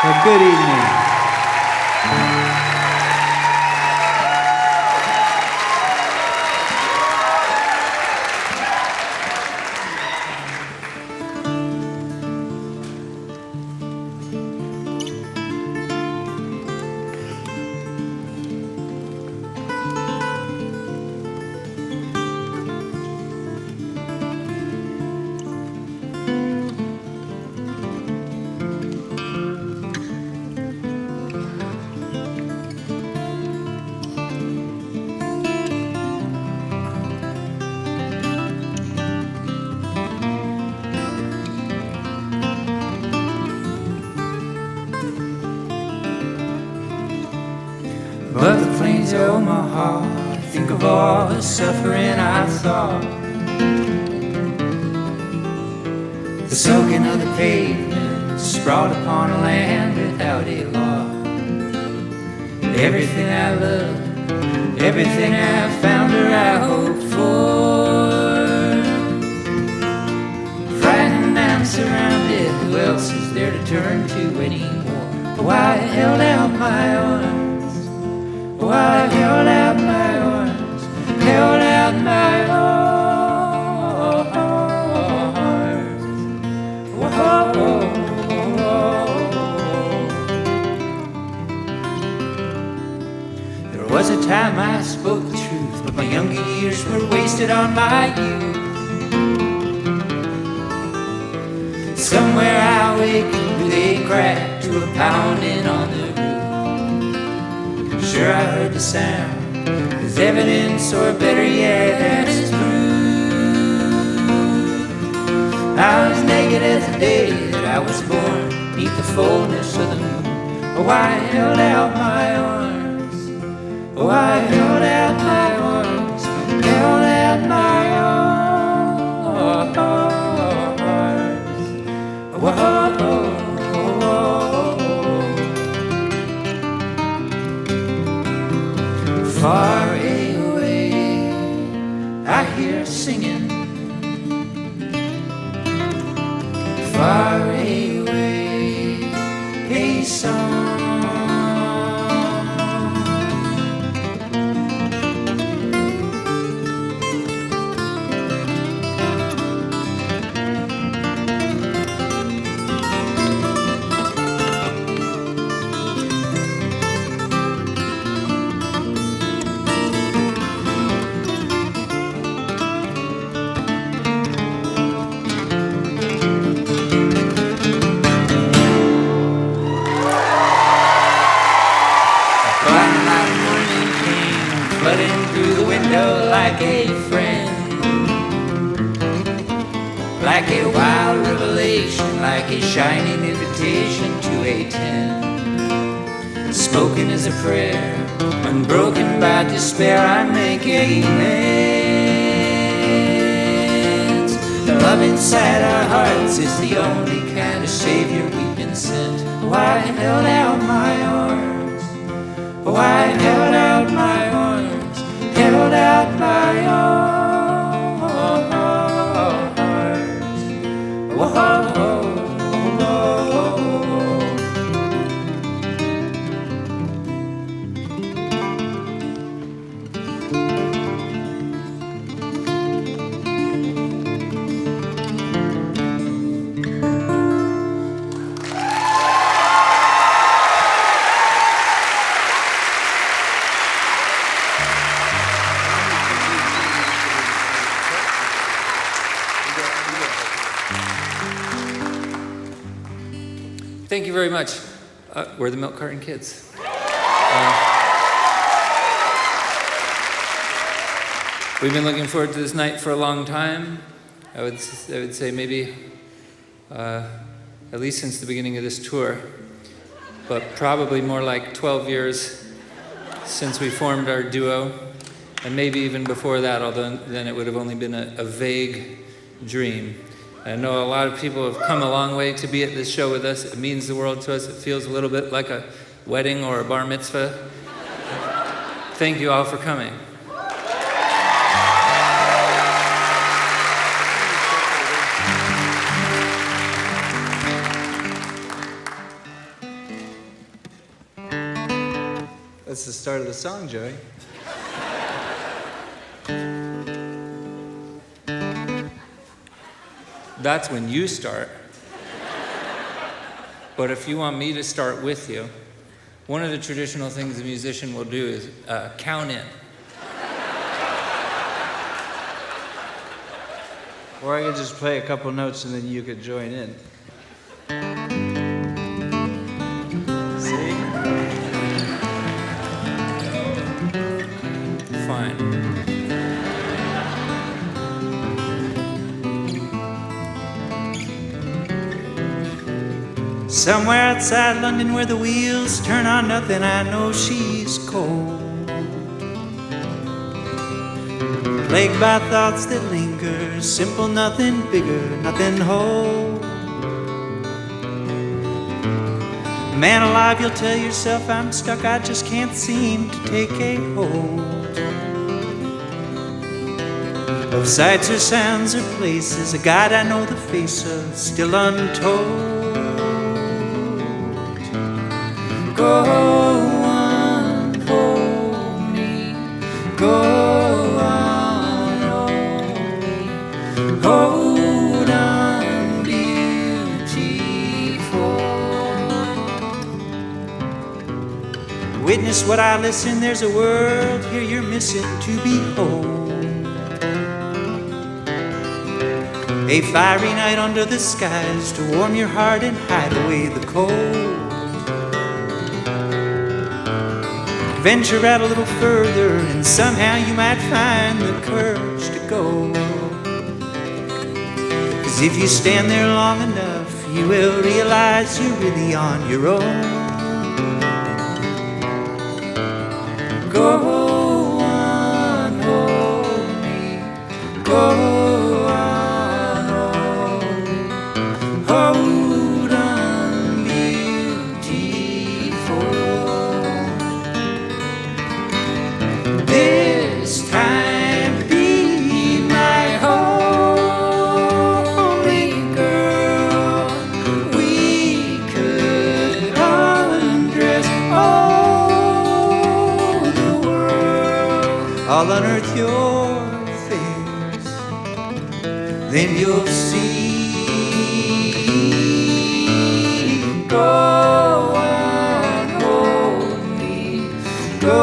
Well, good evening. Above the plains of Omaha, I think of all the suffering I saw. The soaking of the pavement, sprawled upon a land without a law. Everything I loved, everything I found or I hoped for. Frightened and surrounded, who else is there to turn to anymore? Oh, I held out my arms. Oh, I held out my arms, held out my arms. Whoa. There was a time I spoke the truth, but my younger years were wasted on my youth. Somewhere I awakened with a crack to a pounding on the roof. Sure, I heard the sound as evidence, or better yet, as proof. I was naked as the day that I was born, beneath the fullness of the moon. Oh, I held out my arms. Oh, I held out my arms, held out my arms. Whoa. Far away, I hear singing. Far away, a song. Like a friend, like a wild revelation, like a shining invitation to a tent. Spoken as a prayer, unbroken by despair, I make amends. The love inside our hearts is the only kind of savior we've been sent. Oh, I held out my arms. Oh, I held out my arms, held out my arms. Whoa. Thank you very much. We're the Milk Carton Kids. We've been looking forward to this night for a long time. I would say maybe at least since the beginning of this tour, but probably more like 12 years since we formed our duo, and maybe even before that, although then it would have only been a vague dream. I know a lot of people have come a long way to be at this show with us. It means the world to us. It feels a little bit like a wedding or a bar mitzvah. Thank you all for coming. start of the song, Joey. That's when you start. But if you want me to start with you, one of the traditional things a musician will do is count in. Or I could just play a couple notes and then you could join in. See? Fine. Somewhere outside London where the wheels turn on nothing, I know she's cold. Plagued by thoughts that linger, simple, nothing bigger, nothing whole. Man alive, you'll tell yourself I'm stuck, I just can't seem to take a hold of sights or sounds or places, a God I know the face of, still untold. Go on, hold me, go on, hold me, hold on, beautiful. Witness what I listen, there's a world here you're missing to behold. A fiery night under the skies to warm your heart and hide away the cold. Venture out a little further and somehow you might find the courage to go. 'Cause if you stand there long enough, you will realize you're really on your own. Go on, hold me, go on, hold me, hold on, beautiful. This time be my only girl. We could undress all the world. I'll unearth your face, then you'll see. Go on, hold me, go.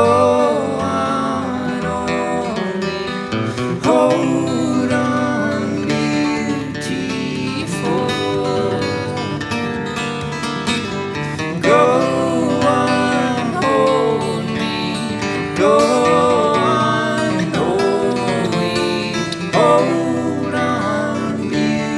Hold on, beautiful. Go on, hold me. Go on, hold me. Hold on, beautiful.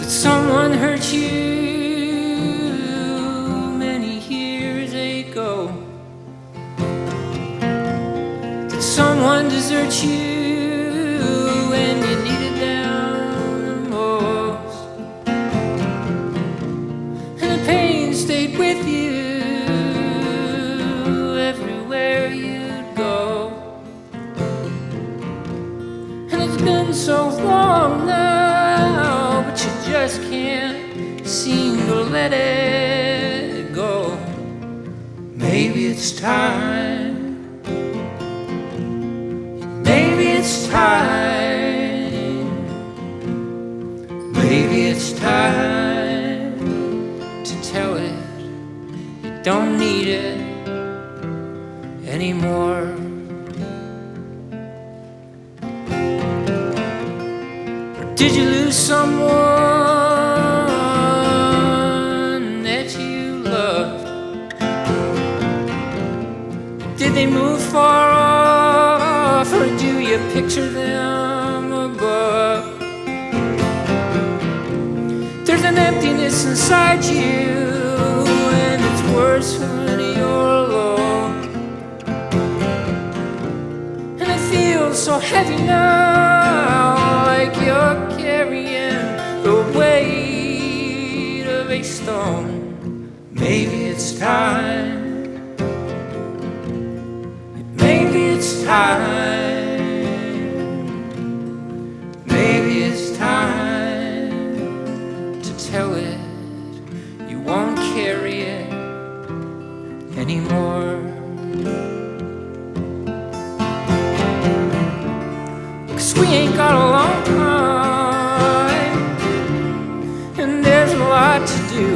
Someone hurt you many years ago. Did someone desert you when you needed them the most? And the pain stayed with you everywhere you'd go. And it's been so long now, but you just can't seem to let it go. Maybe it's time. Maybe it's time. Maybe it's time. Did you lose someone that you loved? Did they move far off, or do you picture them above? There's an emptiness inside you, and it's worse when you're alone. And it feels so heavy now, like you're carrying the weight of a stone. Maybe it's time. Maybe it's time. Maybe it's time to tell it you won't carry it anymore. 'Cause we ain't got a long time, and there's a lot to do.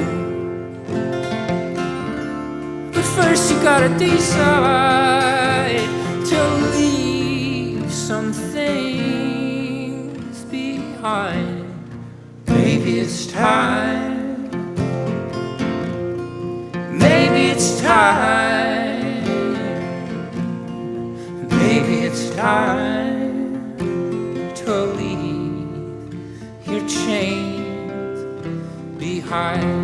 But first you gotta decide to leave some things behind. Maybe it's time. Maybe it's time. Maybe it's time to leave your chains behind.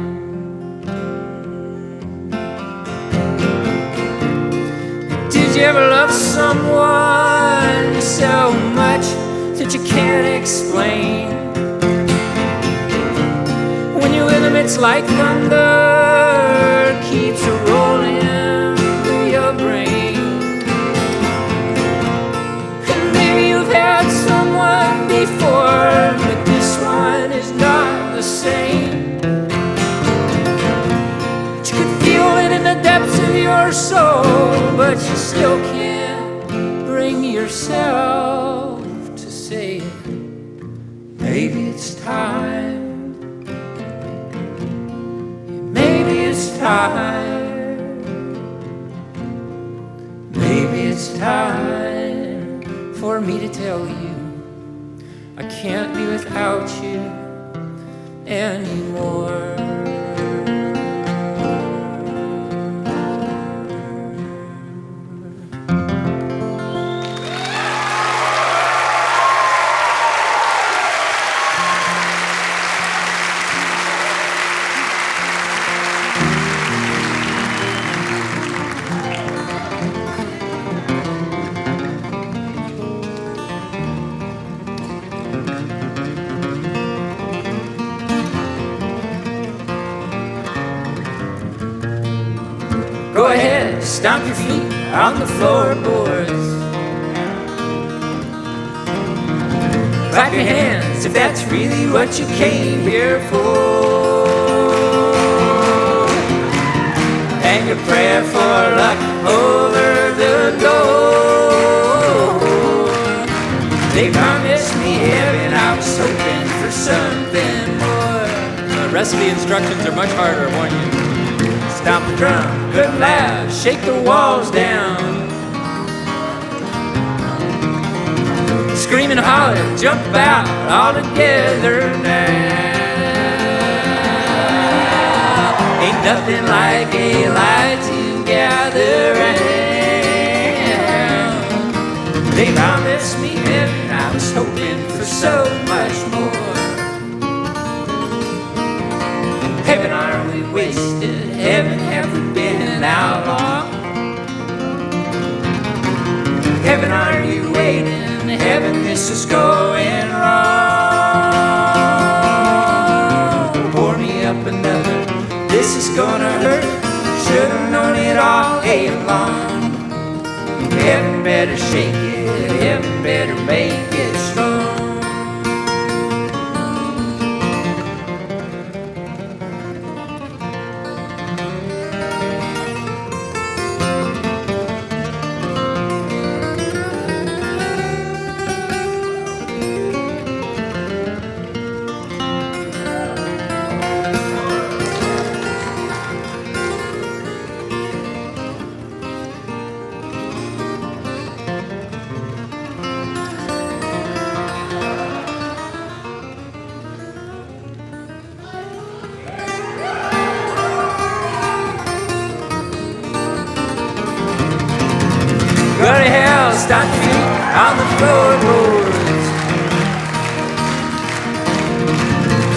Did you ever love someone so much that you can't explain? When you're with them, it's like thunder keeps rolling through your brain. And maybe you've had someone before, but this one is not the same. But you could feel it in the depths of your soul, but you still can't bring yourself to say it. maybe it's time. Maybe it's time. Maybe it's time for me to tell you I can't be without you anymore. Go ahead, stomp your feet on the floorboards. Clap your hands if that's really what you came here for. Hang a prayer for luck over the door. They promised me heaven, I was hoping for something more. The rest of the instructions are much harder, I warn you. Stomp the drum, good and loud, shake the walls down. Scream and holler, jump out all together now. Ain't nothing like a light to gather round. They promised me heaven, I was hoping for so much more. Heaven, are we wasted? Heaven, have we been outlawed? Heaven, are you waiting? Heaven, this is going wrong. Pour me up another, this is gonna hurt. Should've known it all along. Heaven better shake it, heaven better make it strong. floorboards.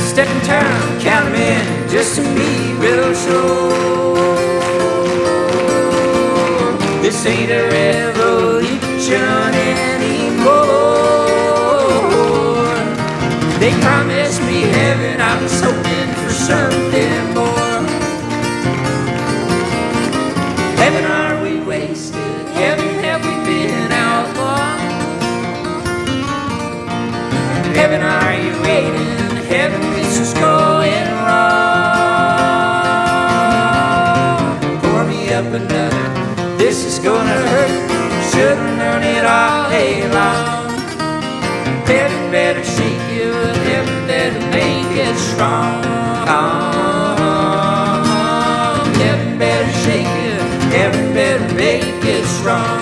Step in town, count 'em in, just to be real sure. This ain't a revolution anymore. They promised me heaven, I was hoping for something more. Heaven, are we wasted? Heaven, have we been outlawed? Heaven, are you waiting? Heaven, this is going wrong. Pour me up another, this is gonna hurt. Shouldn't learn it all day long. Heaven better shake you, heaven better make it strong. Heaven better shake you, heaven better make it strong.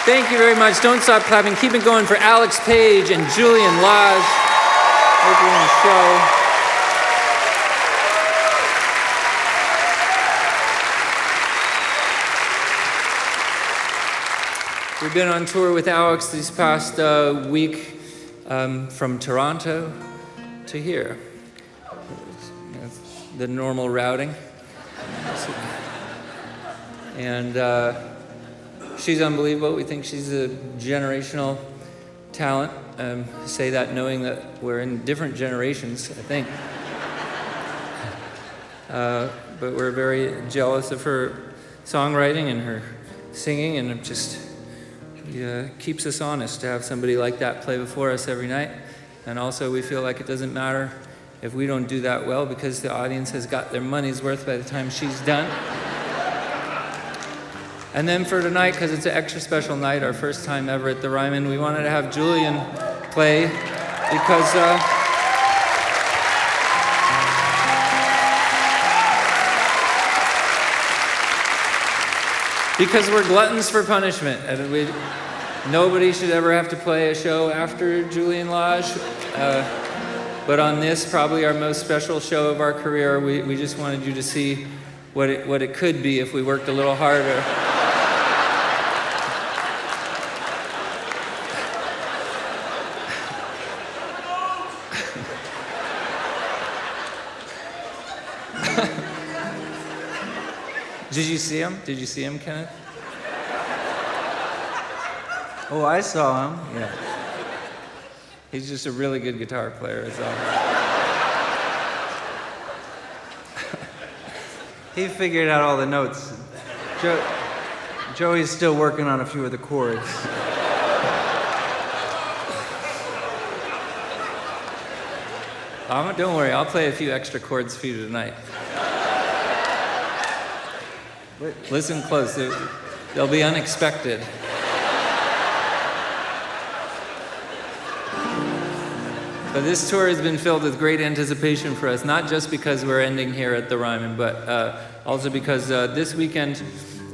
Thank you very much. Don't stop clapping. Keep it going for Alex Page and Julian Lage opening the show. We've been on tour with Alex this past week from Toronto to here. The normal routing. And she's unbelievable. We think she's a generational talent. Say that knowing that we're in different generations, I think. But we're very jealous of her songwriting and her singing, and it just keeps us honest to have somebody like that play before us every night. And also we feel like it doesn't matter if we don't do that well, because the audience has got their money's worth by the time she's done. And then for tonight, because it's an extra special night, our first time ever at the Ryman, we wanted to have Julian play because we're gluttons for punishment, and nobody should ever have to play a show after Julian Lage. But on this, probably our most special show of our career, we just wanted you to see what it could be if we worked a little harder. Did you see him? Did you see him, Kenneth? Oh, I saw him. Yeah. He's just a really good guitar player, is all. He figured out all the notes. Joey's still working on a few of the chords. Don't worry, I'll play a few extra chords for you tonight. Listen close, they'll be unexpected. But this tour has been filled with great anticipation for us, not just because we're ending here at the Ryman, but also because this weekend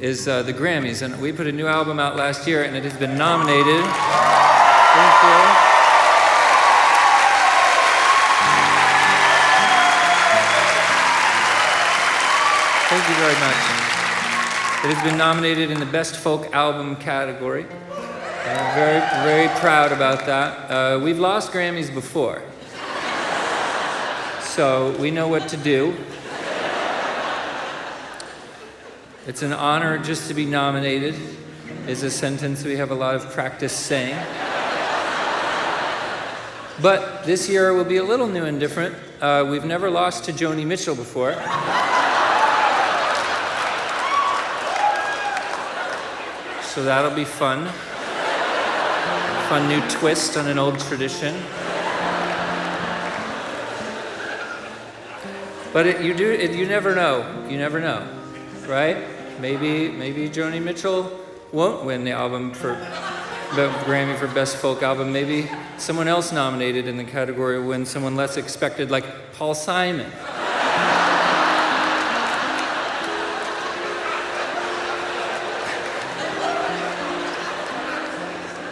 is the Grammys, and we put a new album out last year, and it has been nominated. Thank you. Thank you very much. It has been nominated in the Best Folk Album category. And I'm very, very proud about that. We've lost Grammys before, so we know what to do. It's an honor just to be nominated, is a sentence we have a lot of practice saying. But this year will be a little new and different. We've never lost to Joni Mitchell before. So that'll be fun. Fun new twist on an old tradition. But you never know. You never know, right? Maybe Joni Mitchell won't win the Grammy for Best Folk Album. Maybe someone else nominated in the category will win, someone less expected, like Paul Simon.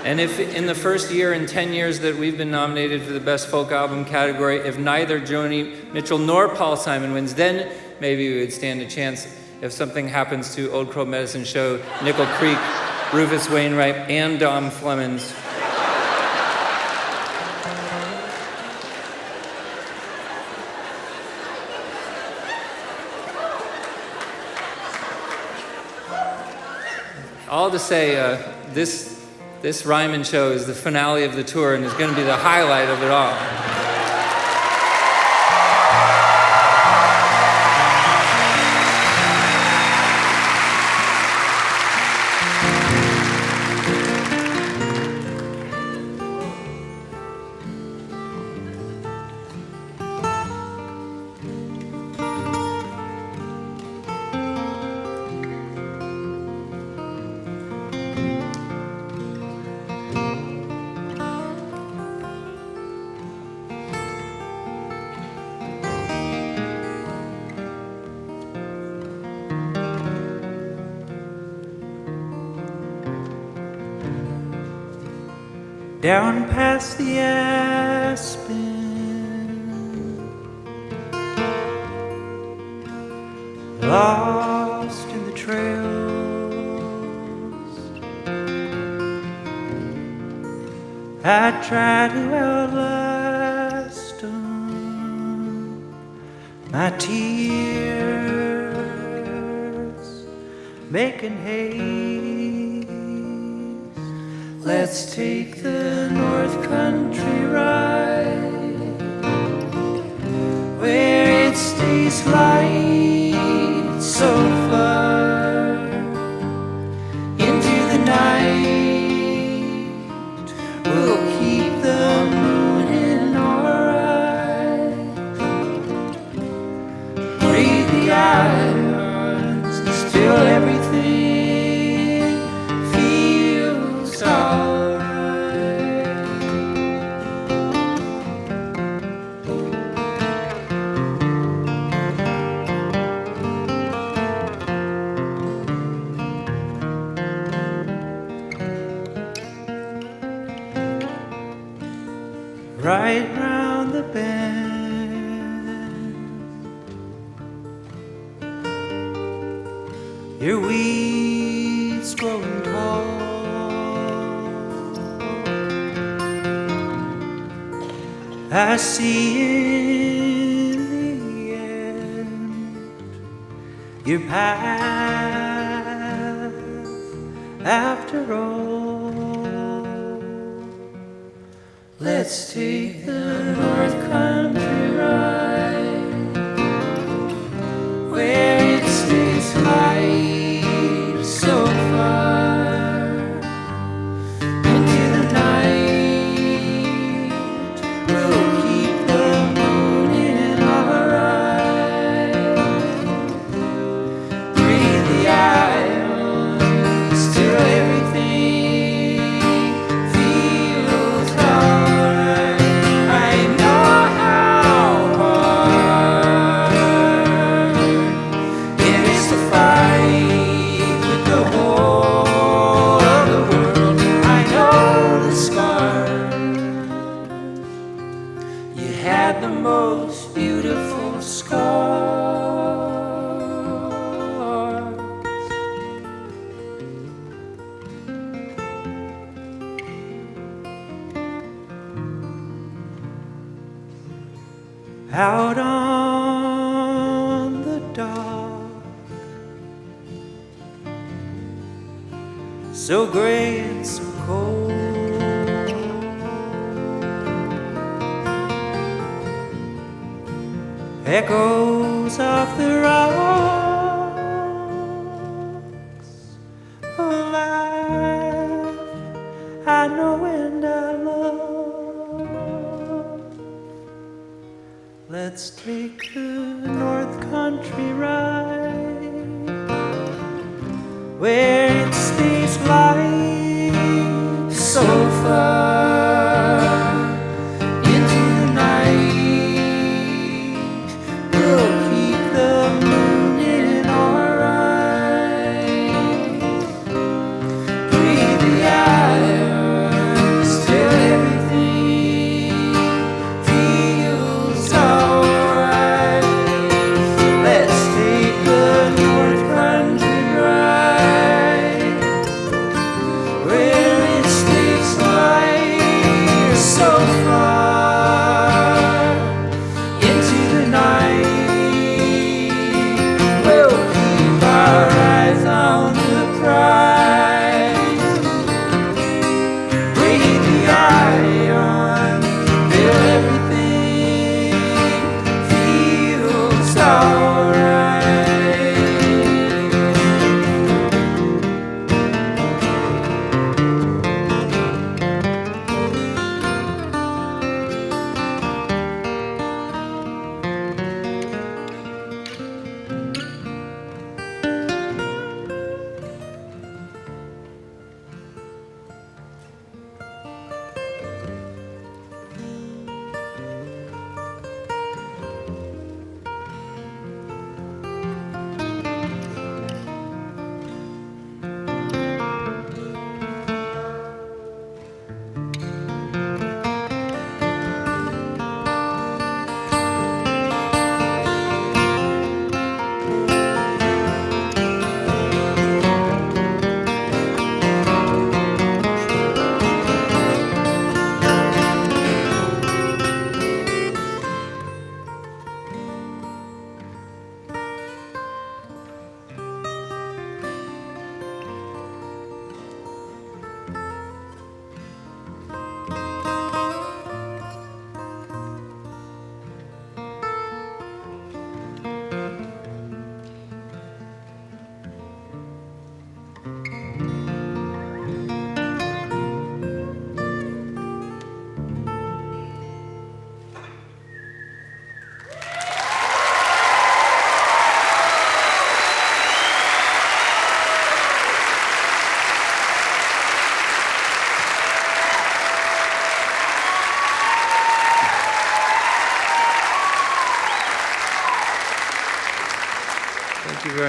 And if in the first year in 10 years that we've been nominated for the Best Folk Album category, if neither Joni Mitchell nor Paul Simon wins, then maybe we would stand a chance if something happens to Old Crow Medicine Show, Nickel Creek, Rufus Wainwright, and Dom Flemons. All to say, this Ryman show is the finale of the tour and is going to be the highlight of it all. Down past the aspen, lost in the trails, I try to outlast them, my tears making haze. Let's take the North Country ride, where it stays light so far into the night. We'll keep the moon in our eyes, breathe the irons, still everything feels alright. Right round the bend, your weeds growing tall, I see in the end your path after all. Let's take the North Country ride, where it stays light so far into the night. We'll keep the moon in our eyes, breathe the ions till everything feels alright. I know how hard it is to fight with the whole of the world. I know the scars. You had the most beautiful scars. Out on the dock, so gray and so cold, echoes off the rocks, alive, I know and I love. Let's take the North Country ride, where it stays light so far into the night. We'll keep the moon in our eyes, breathe the iron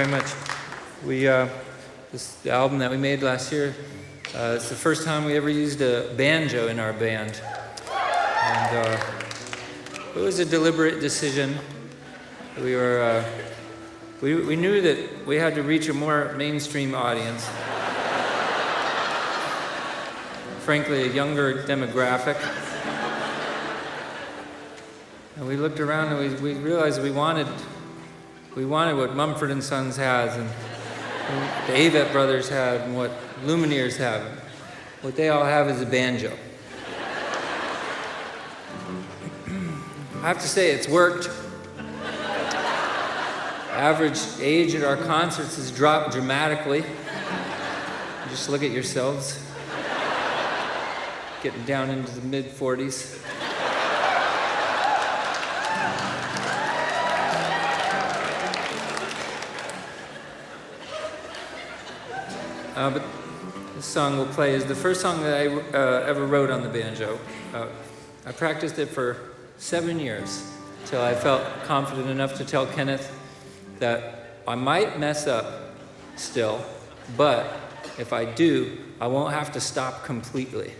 very much. The album that we made last year, it's the first time we ever used a banjo in our band. And it was a deliberate decision. We knew that we had to reach a more mainstream audience. Frankly, a younger demographic. And we looked around and we realized we wanted what Mumford & Sons has, and the Avett Brothers have, and what Lumineers have. What they all have is a banjo. I have to say, it's worked. Average age at our concerts has dropped dramatically. Just look at yourselves. Getting down into the mid-40s. But this song we'll play is the first song that I ever wrote on the banjo. I practiced it for 7 years till I felt confident enough to tell Kenneth that I might mess up still, but if I do, I won't have to stop completely.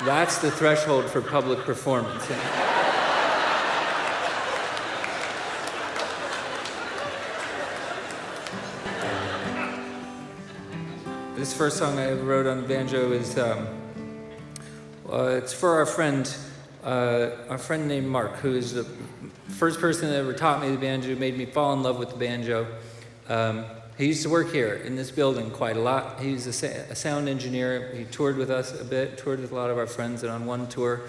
That's the threshold for public performance. This first song I ever wrote on the banjo is it's for our friend named Mark, who is the first person that ever taught me the banjo, made me fall in love with the banjo. He used to work here in this building quite a lot. He was a sound engineer. He toured with us a bit, toured with a lot of our friends, and on one tour,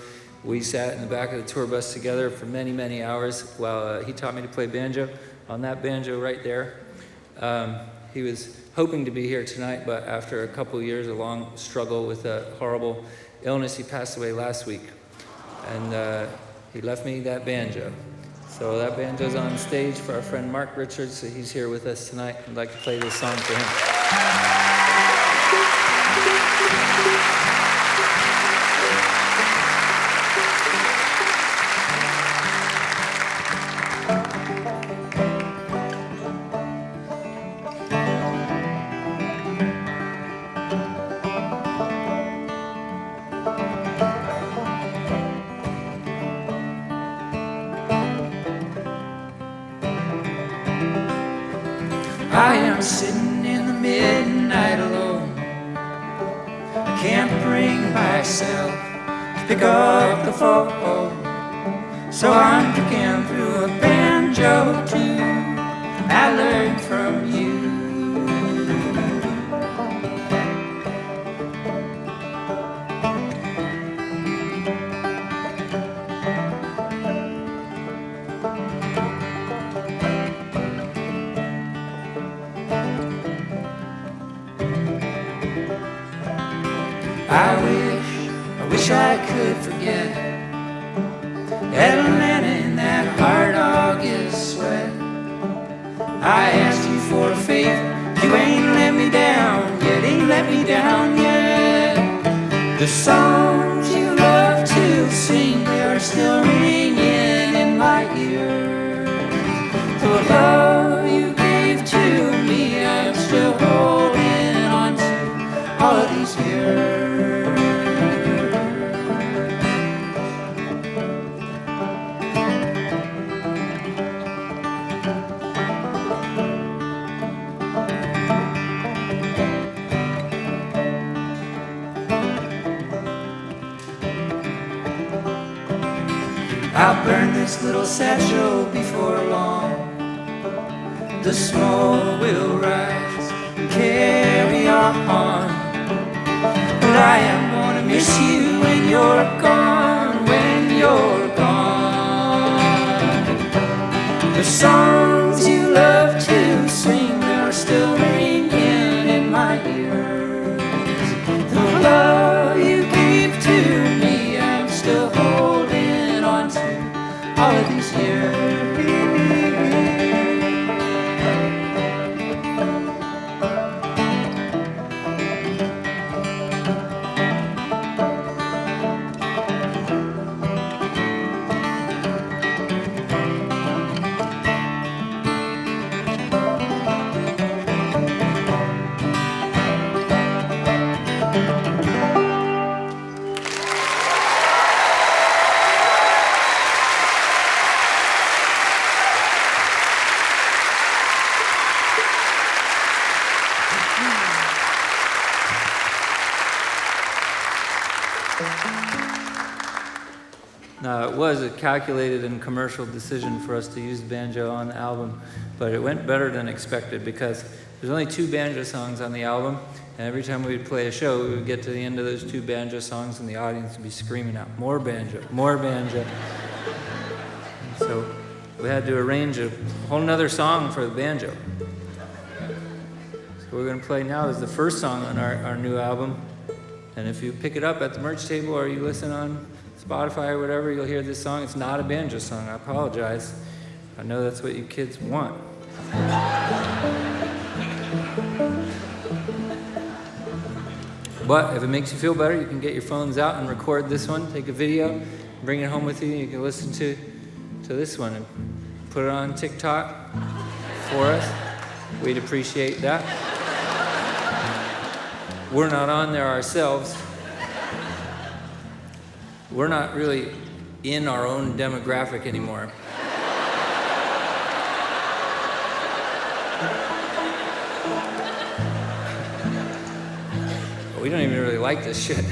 we sat in the back of the tour bus together for many, many hours while he taught me to play banjo on that banjo right there. He was hoping to be here tonight, but after a couple of years, a long struggle with a horrible illness, he passed away last week. And he left me that banjo. So that banjo's on stage for our friend Mark Richards. So he's here with us tonight. I'd like to play this song for him. I am sitting in the midnight alone. I can't bring myself to pick up the phone, so I'm picking through a banjo tune I learned from you. I wish I could forget Atlanta in that hard August sweat. I asked you for a favor, you ain't let me down yet, ain't let me down yet. The songs you love to sing, they are still ringing in my ears. The love you gave to me, I'm still holding on to all of these years. I'll burn this little satchel before long. The smoke will rise and carry on. But I am gonna miss you when you're gone, when you're gone. The songs you love to sing are still ringing in my ears. The love you gave to me, I'm still holding on to all of these years. It was a calculated and commercial decision for us to use banjo on the album, but it went better than expected because there's only 2 banjo songs on the album, and every time we would play a show, we would get to the end of those 2 banjo songs and the audience would be screaming out, more banjo, more banjo. And so we had to arrange a whole nother song for the banjo. So we're going to play now is the first song on our new album, and if you pick it up at the merch table or you listen on Spotify or whatever, you'll hear this song. It's not a banjo song. I apologize. I know that's what you kids want. But if it makes you feel better, you can get your phones out and record this one, take a video, bring it home with you, and you can listen to this one and put it on TikTok for us. We'd appreciate that. We're not on there ourselves. We're not really in our own demographic anymore. We don't even really like this shit.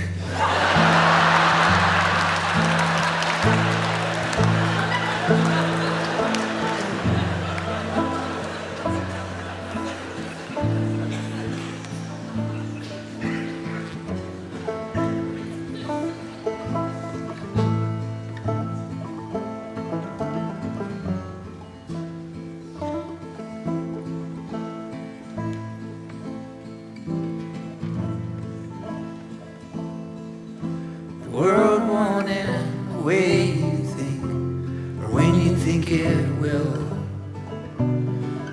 The world won't end the way you think, or when you think it will.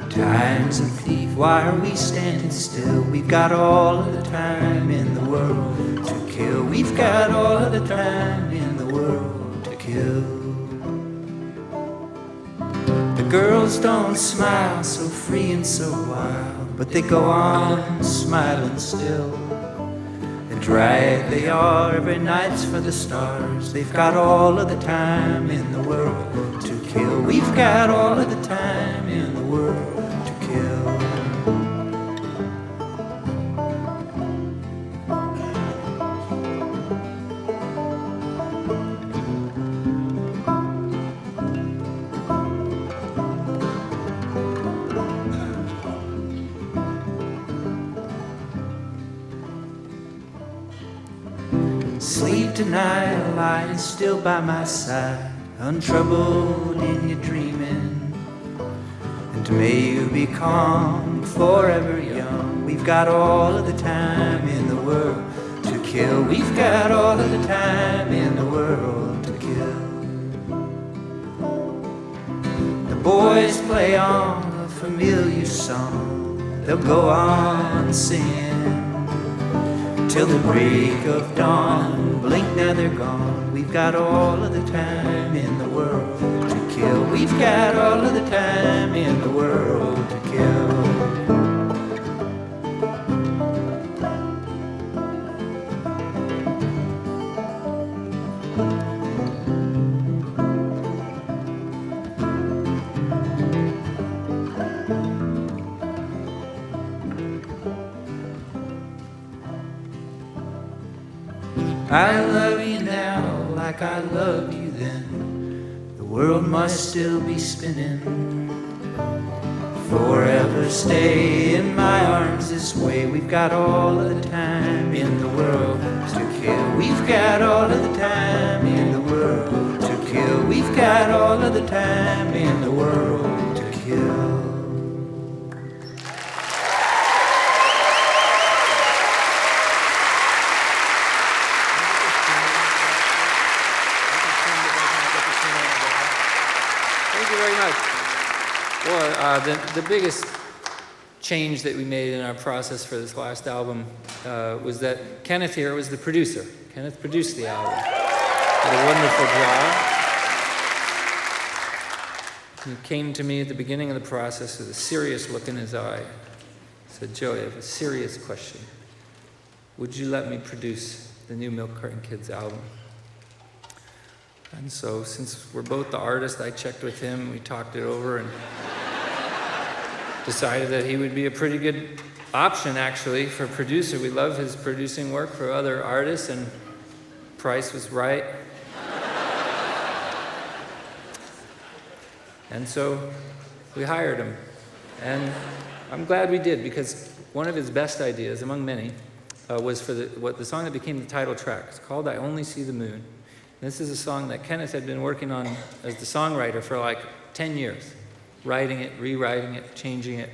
Time's a thief, why are we standing still? We've got all of the time in the world to kill. We've got all of the time in the world to kill. The girls don't smile so free and so wild, but they go on smiling still. Right they are, every night's for the stars. They've got all of the time in the world to kill. We've got all of the time in the world to kill. Sleep tonight, lying still by my side, untroubled in your dreaming. And may you be calm, forever young. We've got all of the time in the world to kill. We've got all of the time in the world to kill. The boys play on a familiar song. They'll go on singing till the break of dawn. Blink, now they're gone. We've got all of the time in the world to kill. We've got all of the time in the world to kill. I love you now like I loved you then. The world must still be spinning. Forever stay in my arms this way. We've got all of the time in the world to kill. We've got all of the time in the world to kill. We've got all of the time in the world to kill. Well, the biggest change that we made in our process for this last album was that Kenneth here was the producer. Kenneth produced the album. Did a wonderful job. He came to me at the beginning of the process with a serious look in his eye. He said, "Joey, I have a serious question. Would you let me produce the new Milk Carton Kids album?" And so, since we're both the artists, I checked with him, we talked it over, and decided that he would be a pretty good option, actually, for a producer. We love his producing work for other artists, and price was right. And so we hired him. And I'm glad we did, because one of his best ideas, among many, was for the song that became the title track. It's called I Only See the Moon. This is a song that Kenneth had been working on as the songwriter for like 10 years, writing it, rewriting it, changing it.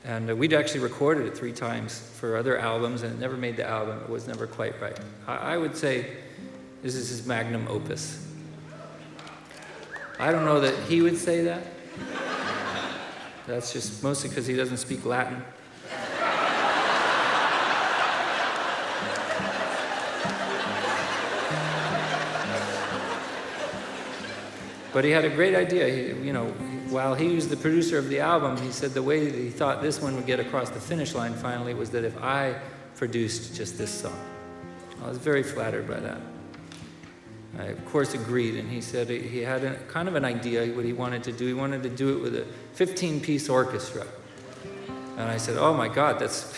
And we'd actually recorded it 3 times for other albums, and it never made the album. It was never quite right. I would say this is his magnum opus. I don't know that he would say that. That's just mostly because he doesn't speak Latin. But he had a great idea. While he was the producer of the album, he said the way that he thought this one would get across the finish line finally was that if I produced just this song. I was very flattered by that. I, of course, agreed, and he said he had kind of an idea what he wanted to do. He wanted to do it with a 15-piece orchestra. And I said, oh my God, that's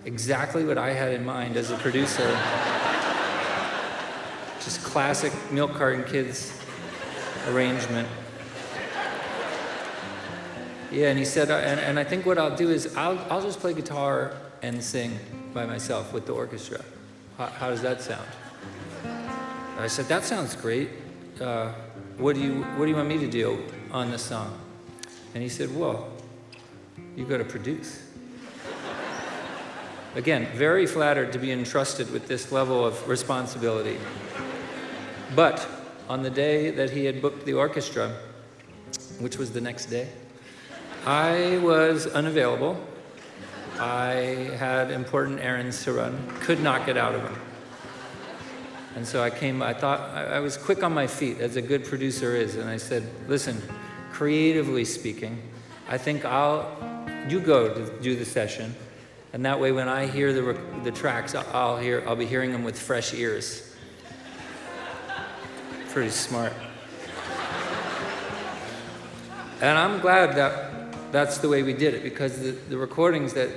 exactly what I had in mind as a producer. Just classic Milk Carton Kids arrangement. Yeah, and he said, and I think what I'll do is I'll just play guitar and sing by myself with the orchestra. How does that sound? I said, that sounds great. What do you want me to do on this song? And he said, well, you got to produce. Again, very flattered to be entrusted with this level of responsibility. But on the day that he had booked the orchestra, which was the next day, I was unavailable. I had important errands to run, could not get out of them. And so I thought, I was quick on my feet, as a good producer is, and I said, listen, creatively speaking, I think you go to do the session, and that way when I hear the tracks, I'll be hearing them with fresh ears. Pretty smart. And I'm glad that's the way we did it, because the recordings that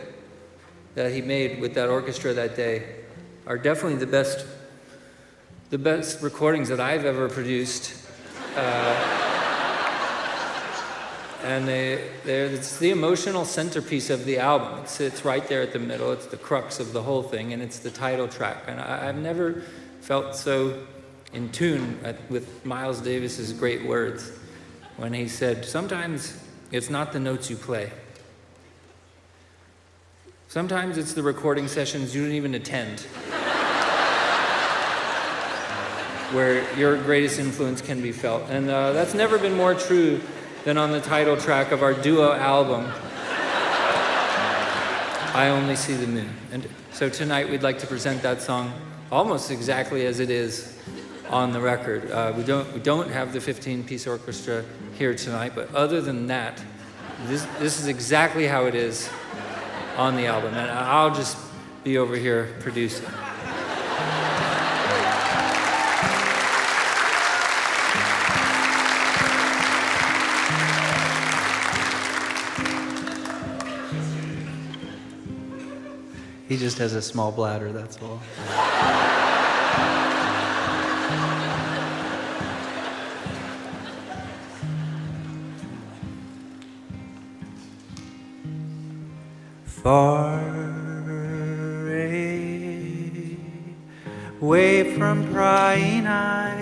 he made with that orchestra that day are definitely the best recordings that I've ever produced. And it's the emotional centerpiece of the album. It's right there at the middle. It's the crux of the whole thing, and it's the title track. And I've never felt so in tune with Miles Davis's great words when he said, sometimes it's not the notes you play. Sometimes it's the recording sessions you didn't even attend, where your greatest influence can be felt. And that's never been more true than on the title track of our duo album, I Only See the Moon. And so tonight we'd like to present that song almost exactly as it is on the record. We don't have the 15-piece orchestra here tonight, but other than that, this is exactly how it is on the album, and I'll just be over here producing. He just has a small bladder, that's all. Far away from prying eyes,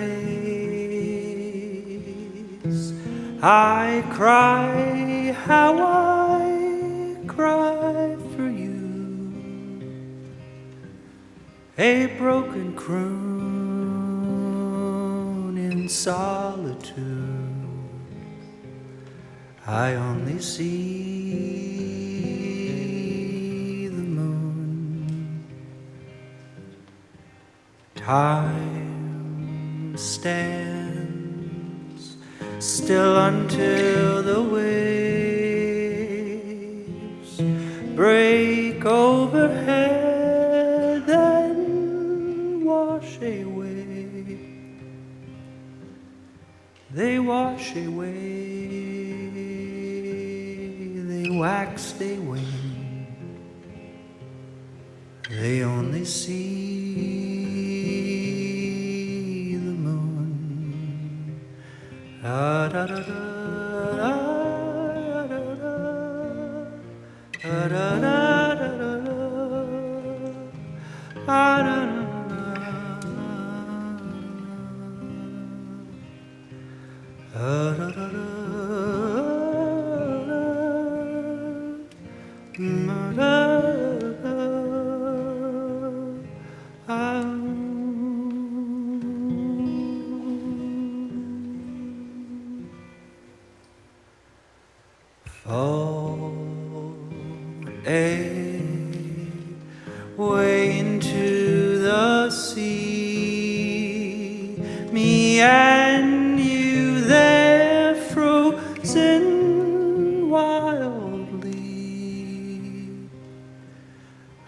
I cry how I cry for you. A broken croon in solitude. I only see the moon. Time stands still until the waves break overhead, then wash away. They wash away. They wax, they wane. They only see the moon. Da da da da da. Way into the sea, me and you there frozen wildly.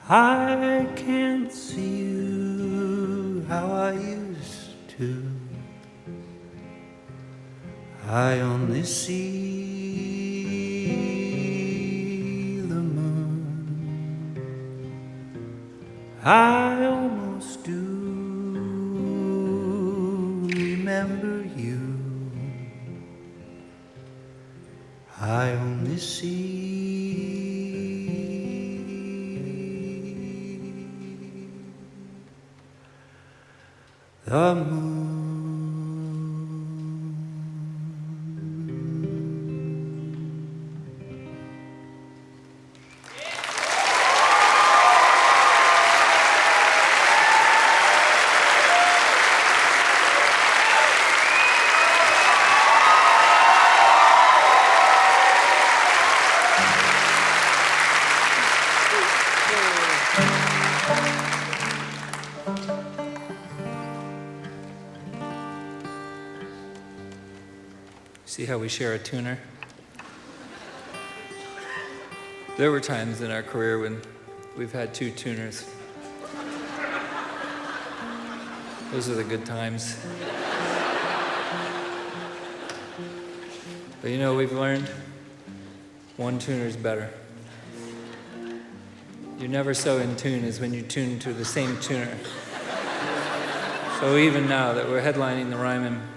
I can't see you how I used to. I only see I almost do remember you. I only see the moon. See how we share a tuner? There were times in our career when we've had two tuners. Those are the good times. But you know, we've learned one tuner's better. You're never so in tune as when you tune to the same tuner. So even now that we're headlining the Ryman,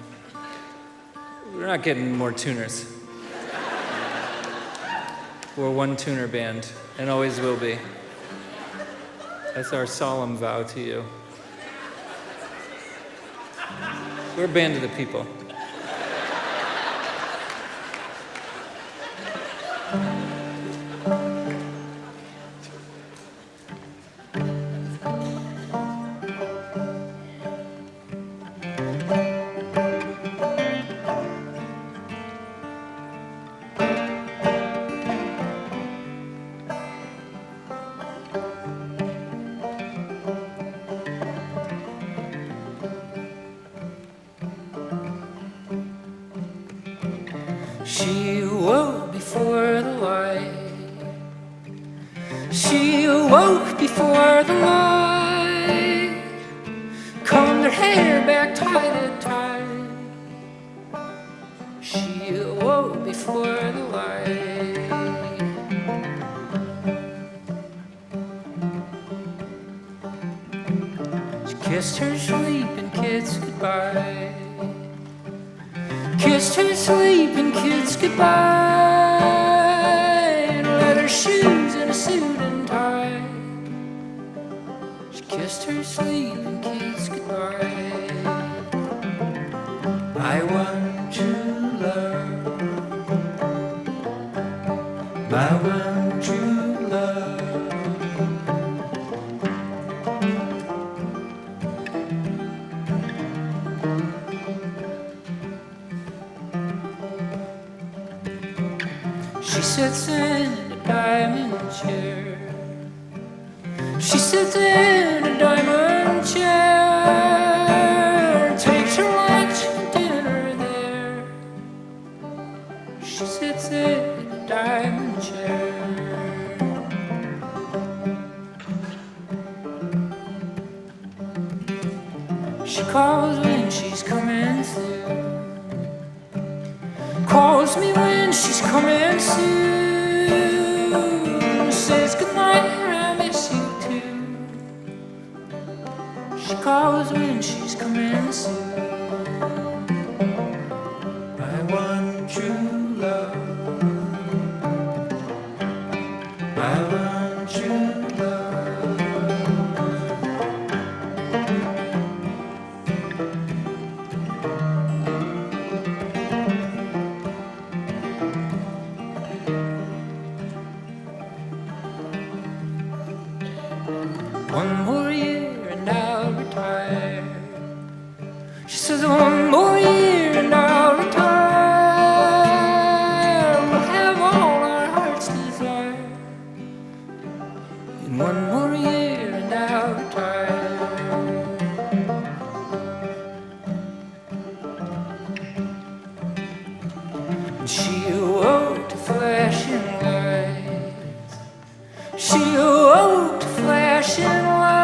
we're not getting more tuners. We're one tuner band, and always will be. That's our solemn vow to you. We're a band of the people. She awoke before the light. She awoke before the light. Combed her hair back tight. She awoke before the light. She kissed her sleeping kids goodbye. Kissed her sleeping kids goodbye. Leather shoes and a suit and tie. She kissed her sleeping kids goodbye. I want true love. I want true love. She sits in a diamond chair. She sits in a diamond chair. Takes her lunch and dinner there. She sits in a diamond chair. She calls when she's coming through. Calls me when she's coming soon. Says goodnight, I miss you too. She calls when she's coming soon. I want true love. I want true love. one more year and I'll retire. She says, one more year and I'll retire. We'll have all our heart's desire. In one more year and I'll retire. And she awoke to flashing lights. She awoke to flashing lights,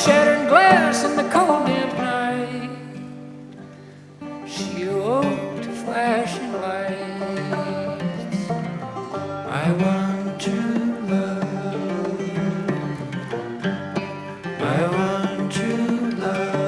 shattered glass in the cold damp night. She awoke to flashing lights. I want true love. I want true love.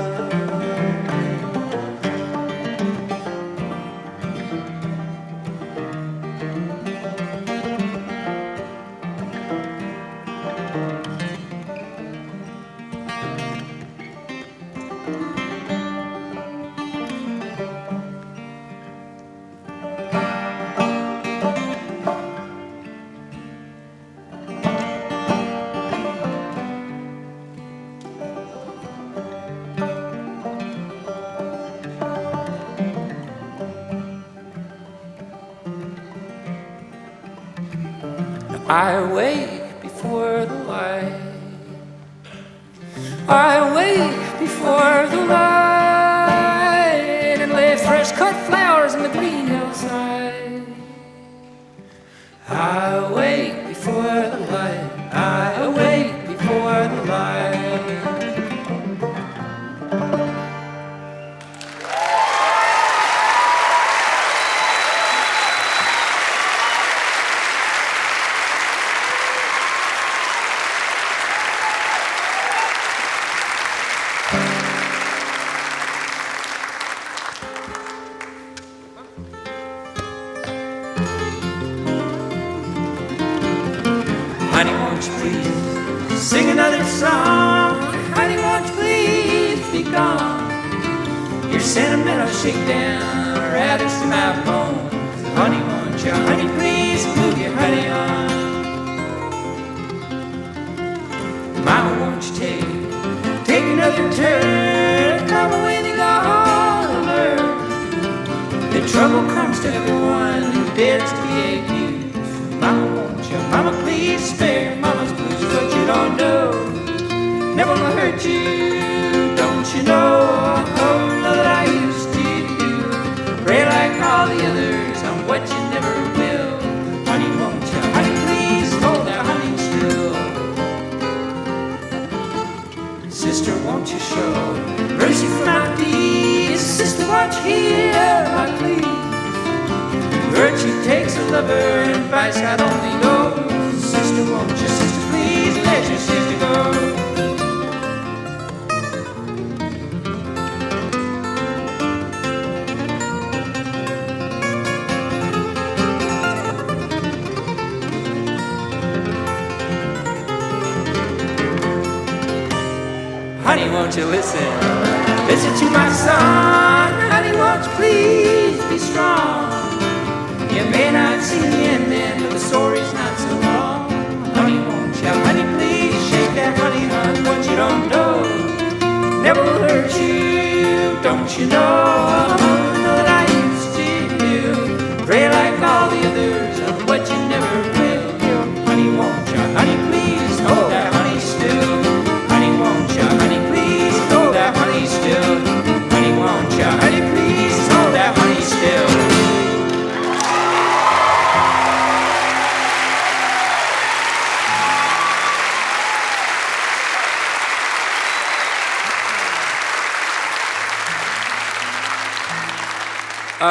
I wake before the light. I wake before the light and lay fresh cut flowers in the green hillside. I wake before the light. I wake before the light. Honey, won't you please sing another song? Honey, won't you please be gone? Your sentimental shakedown rattles to my bones. Honey, won't you, honey, please move your honey on? Mama, won't you take another turn? Mama, when you go home, learn that trouble comes to everyone who dares to be accused. Mama, won't you, mama, please spare mama's blues, but you don't know. Never will hurt you, don't you know? Oh, know that I used to do. Pray like all the others on what you never will. Honey, won't you, honey, please hold that honey still. Sister, won't you show mercy for my deeds? Sister, won't you hear my plea? Virtue takes a lover and vice God only knows. Sister, won't you, sister, please let your sister go. Honey, won't you listen? Listen to my song. Honey, won't you please be strong? You may not see the end then, but the story's not so long. Honey, won't you? Honey, please shake that honey, hon. What you don't know never will hurt you, don't you know? Oh, know that I used to do. Pray like all the others on what you never will. Honey, won't you? Honey, please hold that honey still. Honey, won't you? Honey, please hold that honey still. Honey, won't you? Honey, please hold that honey still.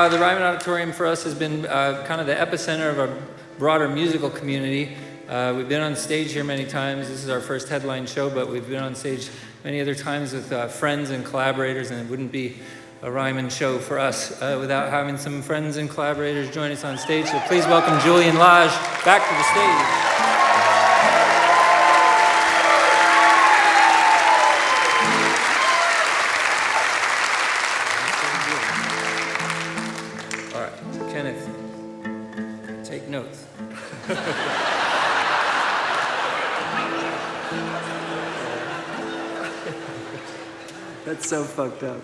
The Ryman Auditorium for us has been kind of the epicenter of our broader musical community. We've been on stage here many times. This is our first headline show, but we've been on stage many other times with friends and collaborators, and it wouldn't be a Ryman show for us without having some friends and collaborators join us on stage. So please welcome Julie and Lage back to the stage. Kenneth, take notes. That's so fucked up.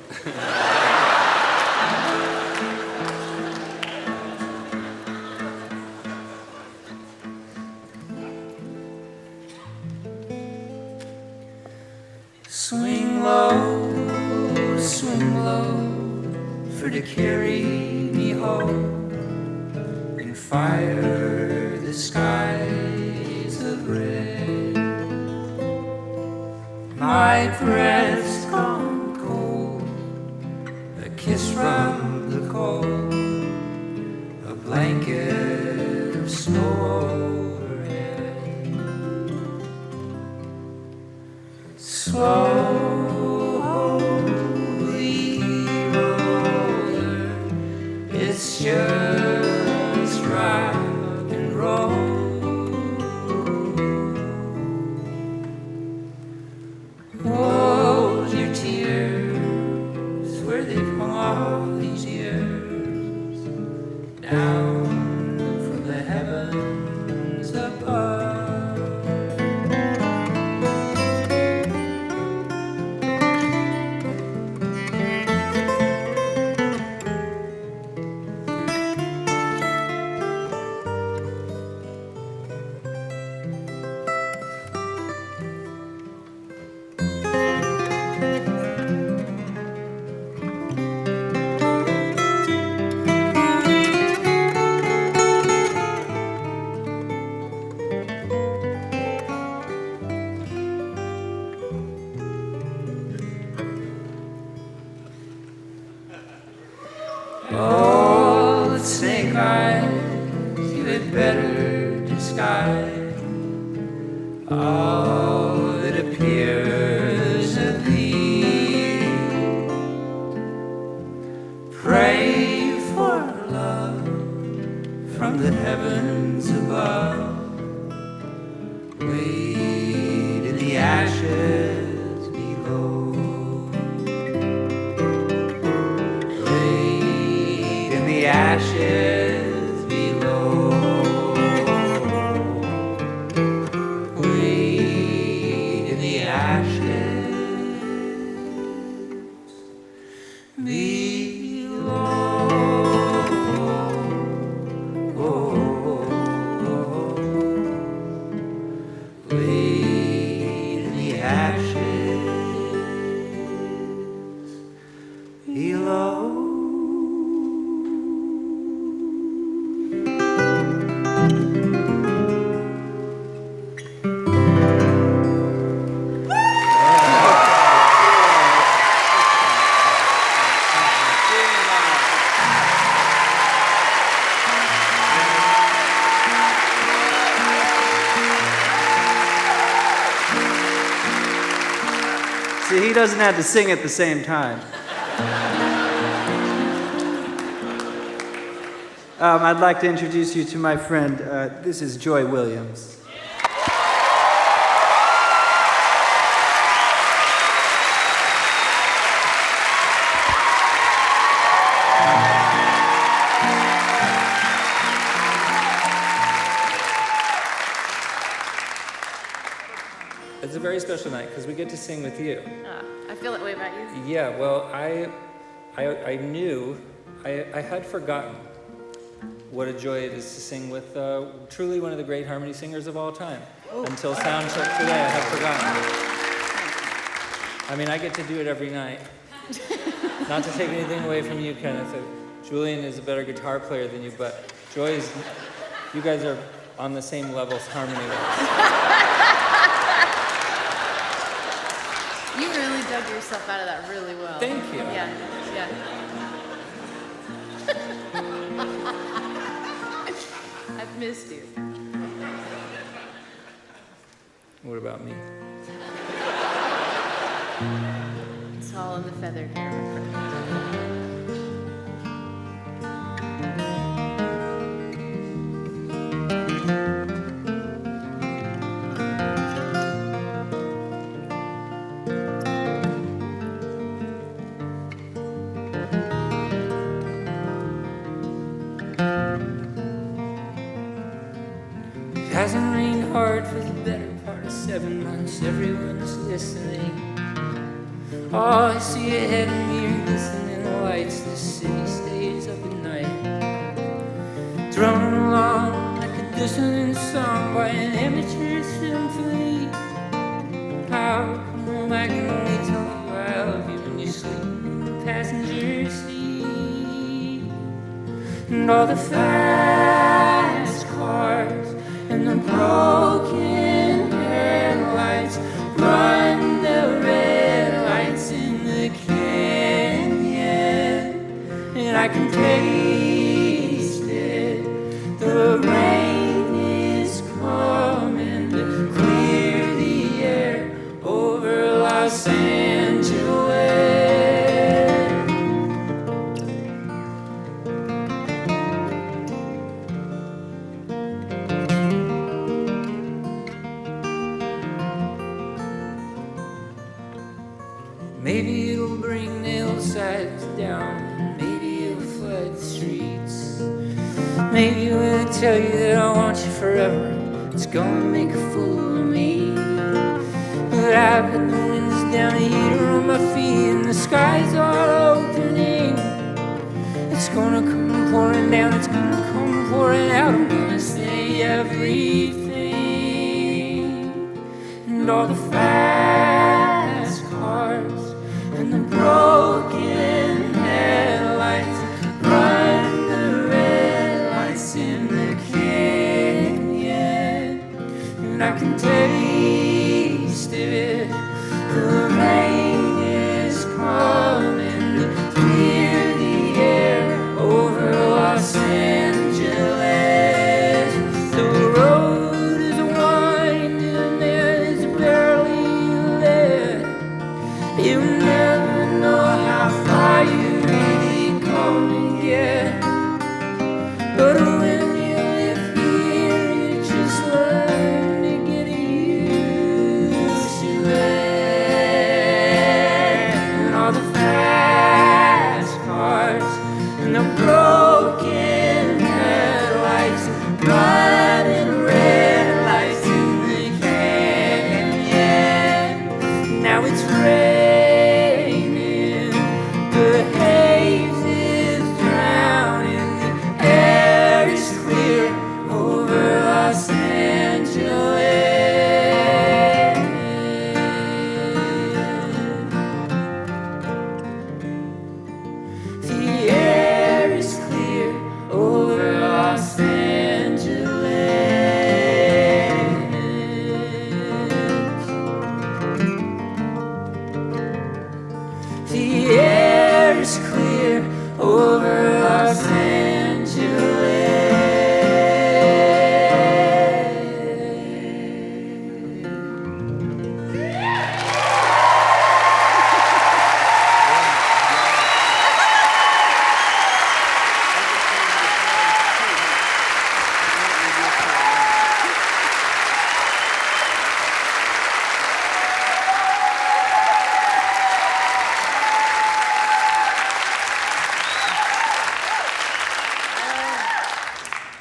Swing low, for to carry me home and fire the skies of red. My breath's gone cold, a kiss from the cold, a blanket of snow overhead. Slowly roller, it's just rock and roll. Hold your tears where they've hung all these years, down from the heavens above. Oh, the snake eyes, you had better disguise all that appears of thee. Pray for love from the heavens above. Wait in the ashes below. The ashes below. Wait in the ashes below. Wait in the ashes below. See, he doesn't have to sing at the same time. I'd like to introduce you to my friend. This is Joy Williams. It's a very special night because we get to sing with you. I feel that way about you. Yeah, well, I knew, I had forgotten what a joy it is to sing with truly one of the great harmony singers of all time. Ooh. Until sound check today, I had forgotten. I mean, I get to do it every night. Not to take anything away from you, Kenneth. Julian is a better guitar player than you, but Joy is, you guys are on the same level harmony-wise. You really dug yourself out of that really well. Thank you. Yeah. I've missed you. What about me? It's all in the feathered hair, my friend. It hasn't rained hard for the better part of 7 months. Everyone's listening. Oh, I see ahead of me are glistening lights. The city stays up at night, droning along like a dissonant song by an amateur symphony. How come I can only tell you I love you when you sleep in the passenger seat? And all the fast cars and the broken headlights run the red lights in the canyon, and I can taste it. The rain is coming to clear the air over Los Angeles. Maybe it'll bring the hillsides down, maybe it'll flood the streets. Maybe it'll tell you that I want you forever. It's gonna make a fool of me. But I put the windows down, the heater on my feet, and the sky's all opening. It's gonna come pouring down, it's gonna come pouring out. I'm gonna say everything. And all the fast cars and the broken headlights run the red lights in the canyon, and I can taste it. The rain is coming to clear the air over Los Angeles. The road is winding and there's barely lit. You never know how far you really come and get. But when you live here, you just learn to get used to it. And all the fast cars and the broken headlights running red lights in the canyon. Now it's raining, the haze is drowning, the air is clear over Los Angeles. The air is clear over Los Angeles. The air is clear over Los Angeles.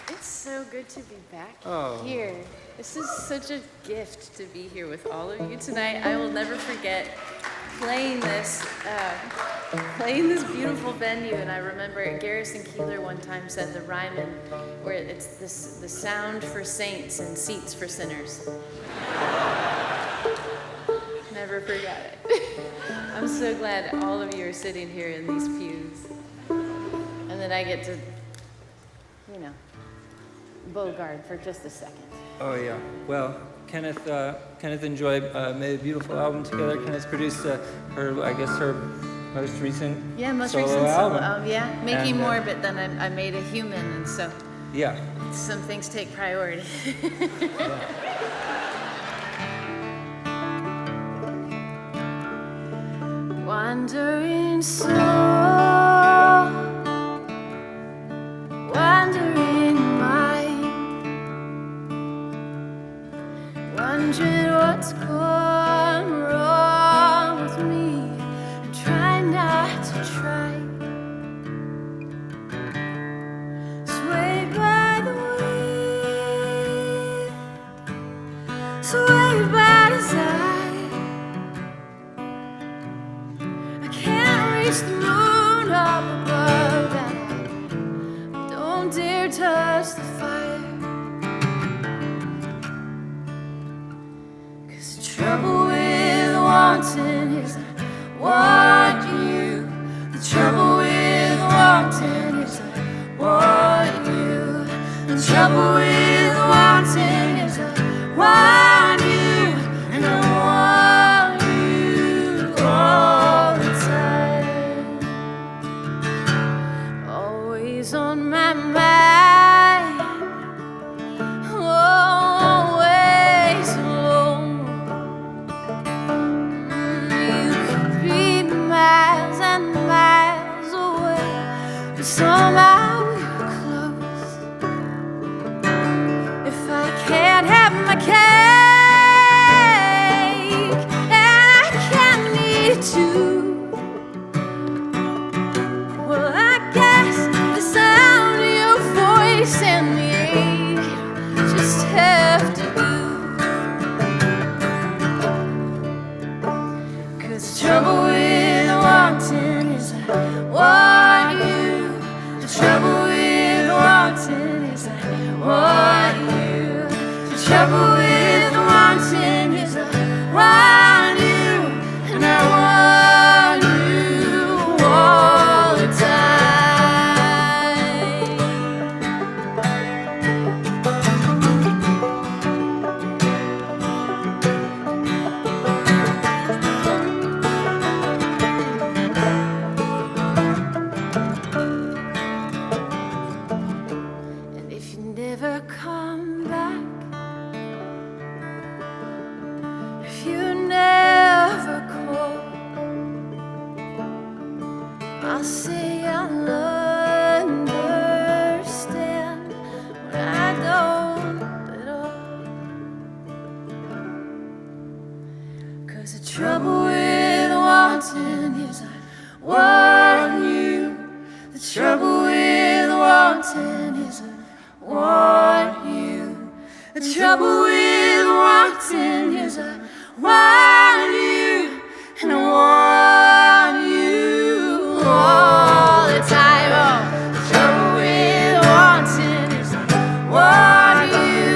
It's so good to be back Oh. here. This is such a gift to be here with all of you tonight. I will never forget playing this beautiful venue. And I remember Garrison Keillor one time said the Ryman, where it's this, the sound for saints and seats for sinners. Never forgot it. I'm so glad all of you are sitting here in these pews, and that I get to, you know, bogart for just a second. Oh yeah. Well, Kenneth and Joy made a beautiful album together. Kenneth produced her most recent Most solo recent album. solo, Making And, More, but then I made a human, and so Yeah. some things take priority. Wandering soul, wandering mind, wondering what's gone wrong with me, and try not to try. Swayed by the wind, swayed by desire. face the moon up above, and I don't dare touch the fire. 'Cause the trouble with wanting is I want you. The trouble with wanting is I want you. The trouble with wanting is I want you, and I want you all the time. Always on my mind, always alone. You could be miles and miles away, but somehow you're close. If I can't have my cake and I can't eat it too, well, I guess the sound of your voice and the ache just have to do. 'Cause the trouble with wanting is I want you. The trouble with wanting is I want you. The trouble with wanting is I want you, and I want you all the time. And if you never come back, if you never call, I'll say I'll understand when I don't at all. 'Cause the trouble with wanting is I want you. The trouble with wanting is I want you. The trouble with wanting is I want you, and I want you all the time. Oh, the trouble with wanting is I want you.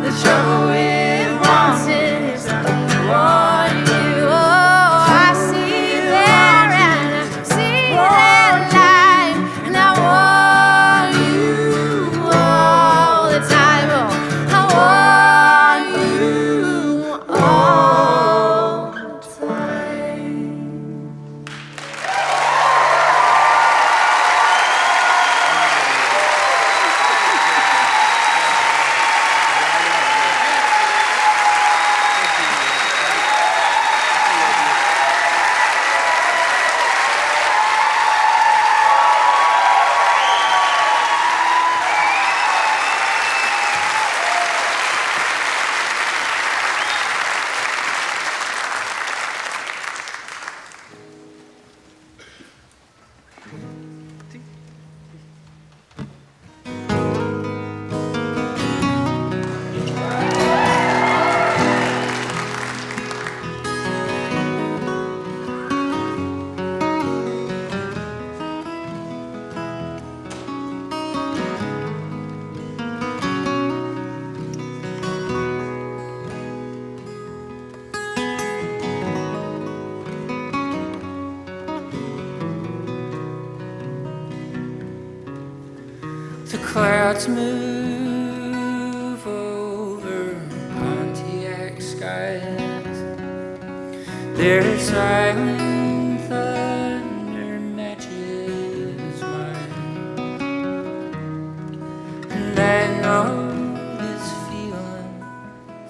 The trouble with wanting is I want you. Oh, I see there and I see that line, and I want you all the time. Oh, I want you all the time. The clouds move over Pontiac skies. Their silent thunder matches mine, and I know this feeling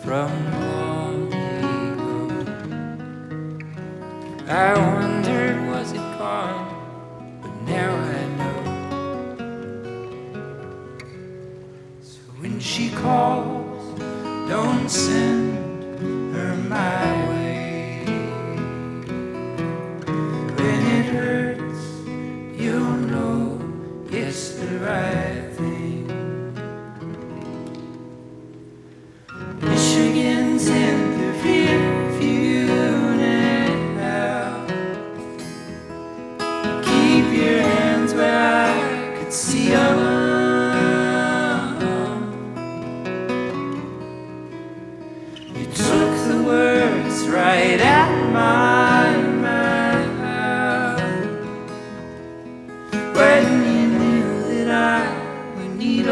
from long ago. I wondered, was it gone? But now I know. When she calls, don't send her my way. When it hurts, you'll know it's the right thing. Michigan's in the rear view now. words right out my mouth when you knew that I would need a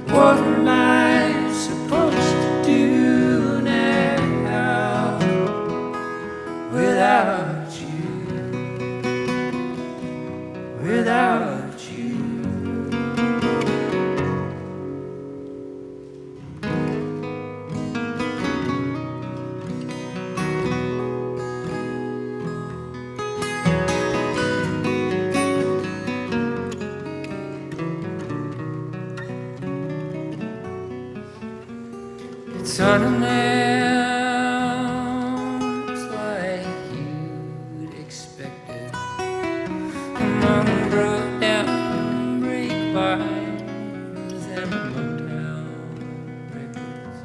what am I supposed to do now without you? Without you. It's unannounced like you'd expected among broke down break bars and Motown records,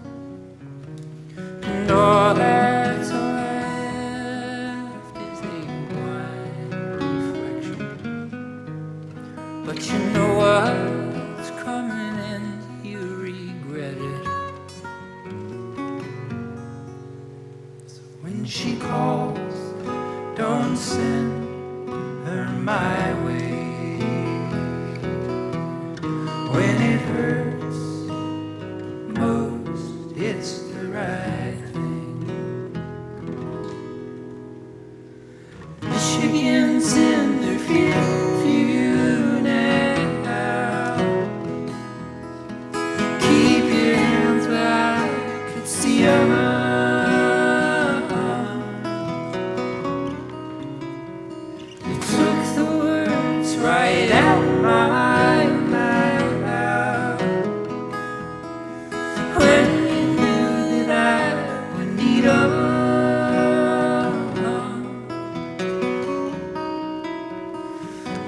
and all that's left is a wide reflection. But you know what's coming and you regret it. When she calls, don't send her my way. When it hurts most, it's the right thing. Michigan's in their view now. Keep your hands where I could see them. Right out my mouth when you knew that I would need a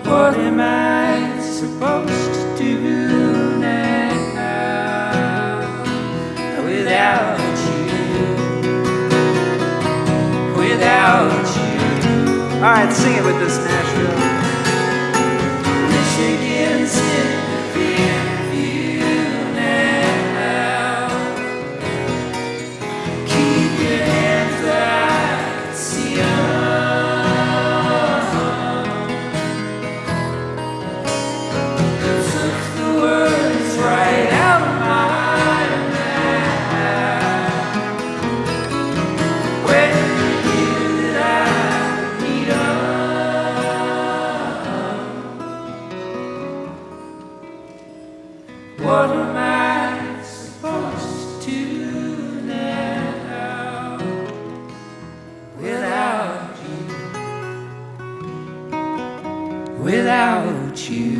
what am I supposed to do now without you? Without you. All right, sing it with us, Nashville. Michigan's in the view now. Keep your hands where I can see them. Took the words right out of my mouth when you knew that I would need them. What am I supposed to do now without you? Without you.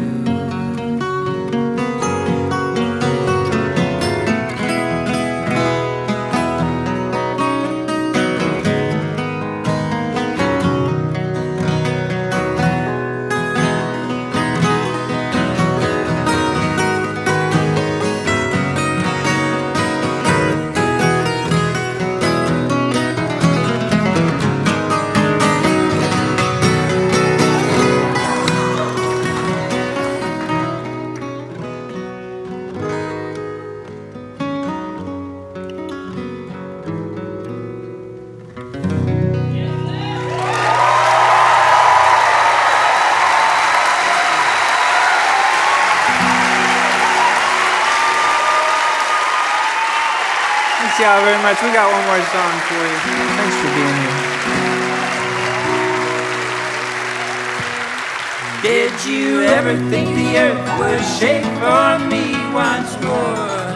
Thanks y'all very much. We got one more song for you. Thanks for being here. Did you ever think the earth would shake for me once more?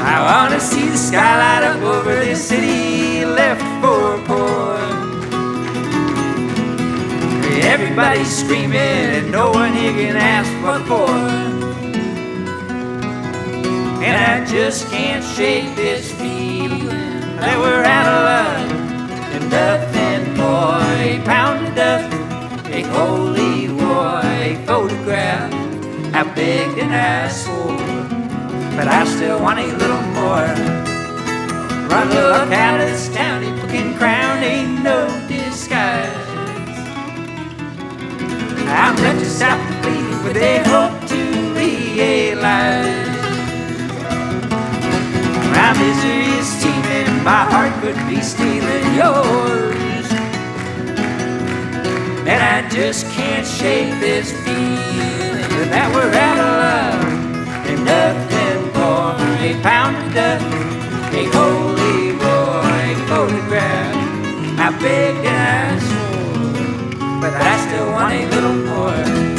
I wanna see the sky light up over this city left for poor. Everybody's screaming and no one here can ask what for. And I just can't shake this feeling that we're out of luck and nothing more. A pound of dust, a holy war, a photograph, I begged and I swore, but I still want a little more. Run look out of this town, people can crown, ain't no disguise. I'm left just out to bleed, but they hope to be a could be stealing yours. And I just can't shake this feeling that we're out of love and nothing more. A pound of dust, a holy boy photograph. I begged and I swore, but I still want a little more.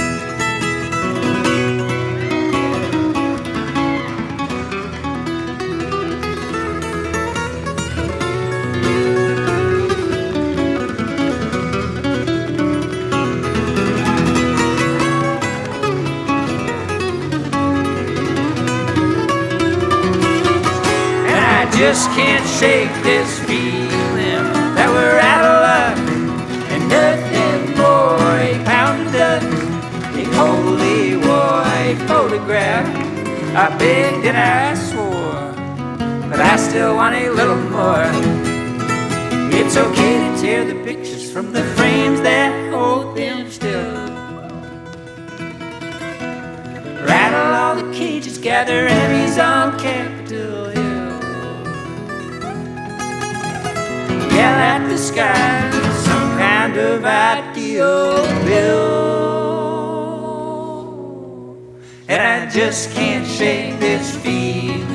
Just can't shake this feeling that we're out of luck and nothing more. A pound of dust, a holy white photograph. I begged and I swore, but I still want a little more. It's okay to tear the pictures from the frames that hold them still. Rattle all the cages, gather Emmys on Capitol Hill. Yell at the sky, some kind of ideal bill. And I just can't shake this feeling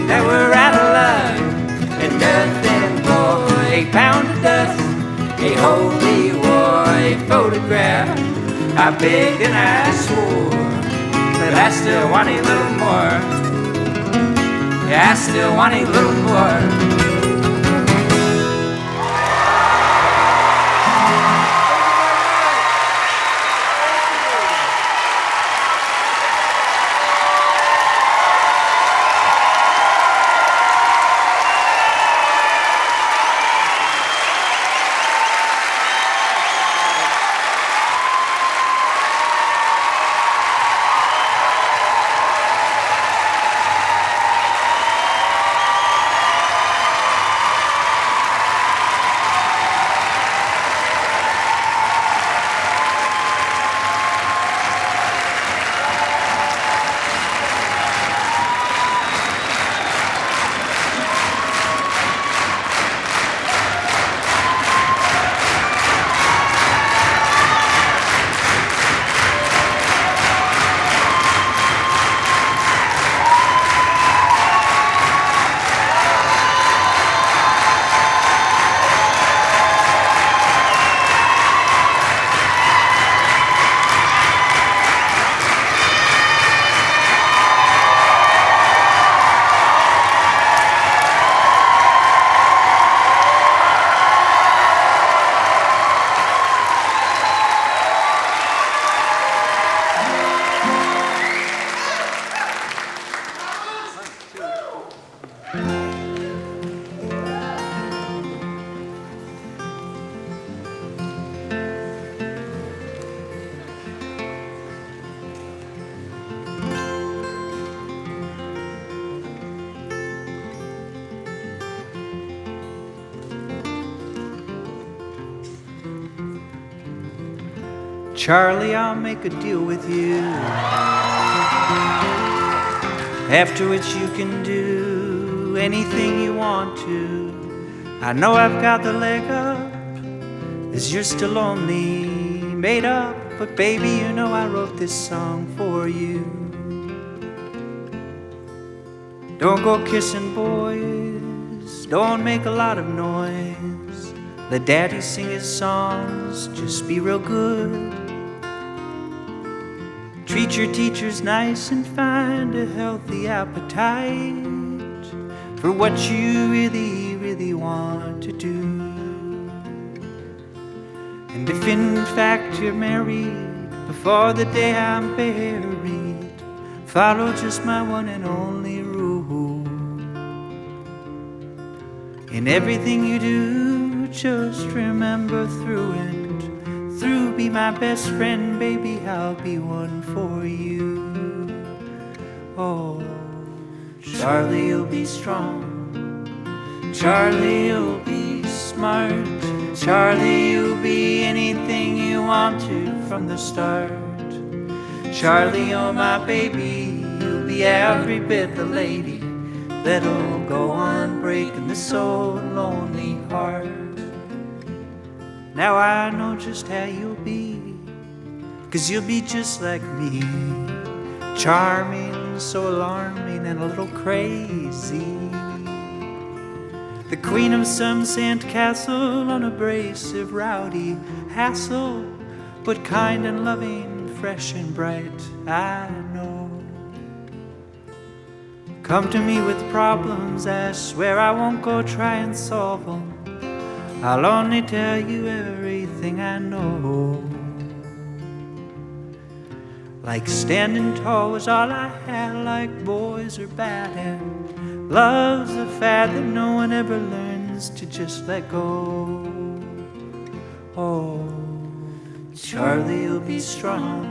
that we're out of luck and nothing more. A pound of dust, a holy white photograph. I begged and I swore, but I still want a little more. Yeah, I still want a little more. Charlie, I'll make a deal with you, after which you can do anything you want to. I know I've got the leg up, as you're still only made up, but baby, you know I wrote this song for you. Don't go kissing boys, don't make a lot of noise. Let daddy sing his songs, just be real good. Treat your teachers nice and find a healthy appetite for what you really, really want to do. And if in fact you're married before the day I'm buried, follow just my one and only rule. In everything you do, just remember through and through, be my best friend, baby, I'll be one for you. Oh, Charlie, you'll be strong. Charlie, you'll be smart. Charlie, you'll be anything you want to from the start. Charlie, you're my baby, you'll be every bit the lady that'll go on breaking this old lonely heart. Now I know just how you'll be, 'cause you'll be just like me, charming, so alarming, and a little crazy. The queen of some sandcastle, unabrasive, rowdy hassle, but kind and loving, fresh and bright, I know. Come to me with problems, I swear I won't go try and solve them. I'll only tell you everything I know. Like standing tall was all I had, like boys are bad, and love's a fad that no one ever learns to just let go. Oh, Charlie, you'll be strong.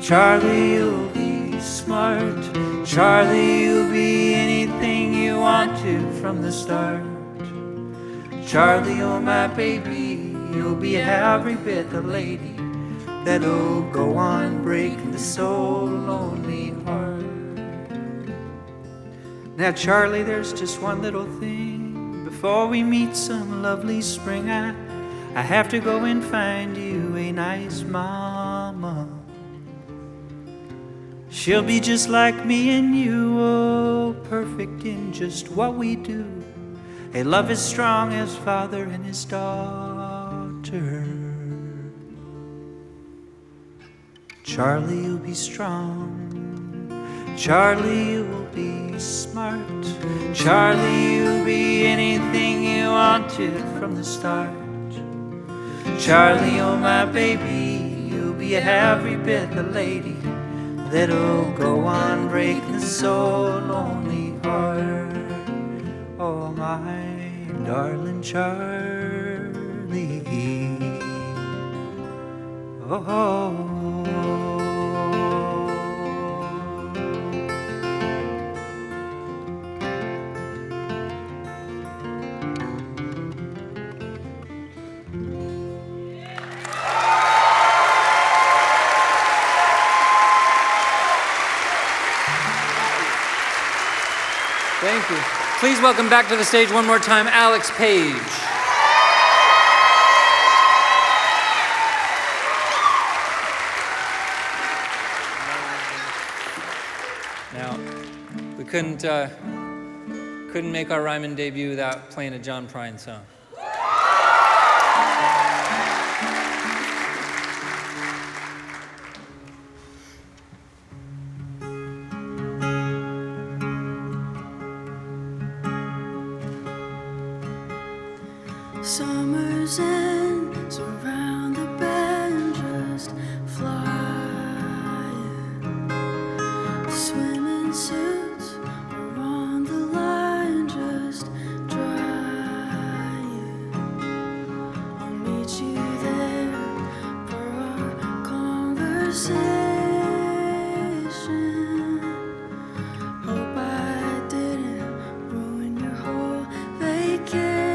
Charlie, you'll be smart. Charlie, you'll be anything you want to from the start. Charlie, oh my baby, you'll be every bit the lady that'll go on breaking this old lonely heart. Now Charlie, there's just one little thing. Before we meet some lovely spring, I have to go and find you a nice mama. She'll be just like me and you, oh, perfect in just what we do. A love as strong as father and his daughter. Charlie, you'll be strong. Charlie, you'll be smart. Charlie, you'll be anything you want to from the start. Charlie, oh my baby, you'll be every bit the lady that'll go on breaking this old lonely heart. Oh, my darling Charlie. Oh. Thank you. Please welcome back to the stage one more time, Alex Page. Now, we couldn't make our Ryman debut without playing a John Prine song. Summer's in, surround the bend, just flying. Swimming suits are on the line, just drying. I'll meet you there for our conversation. Hope I didn't ruin your whole vacation.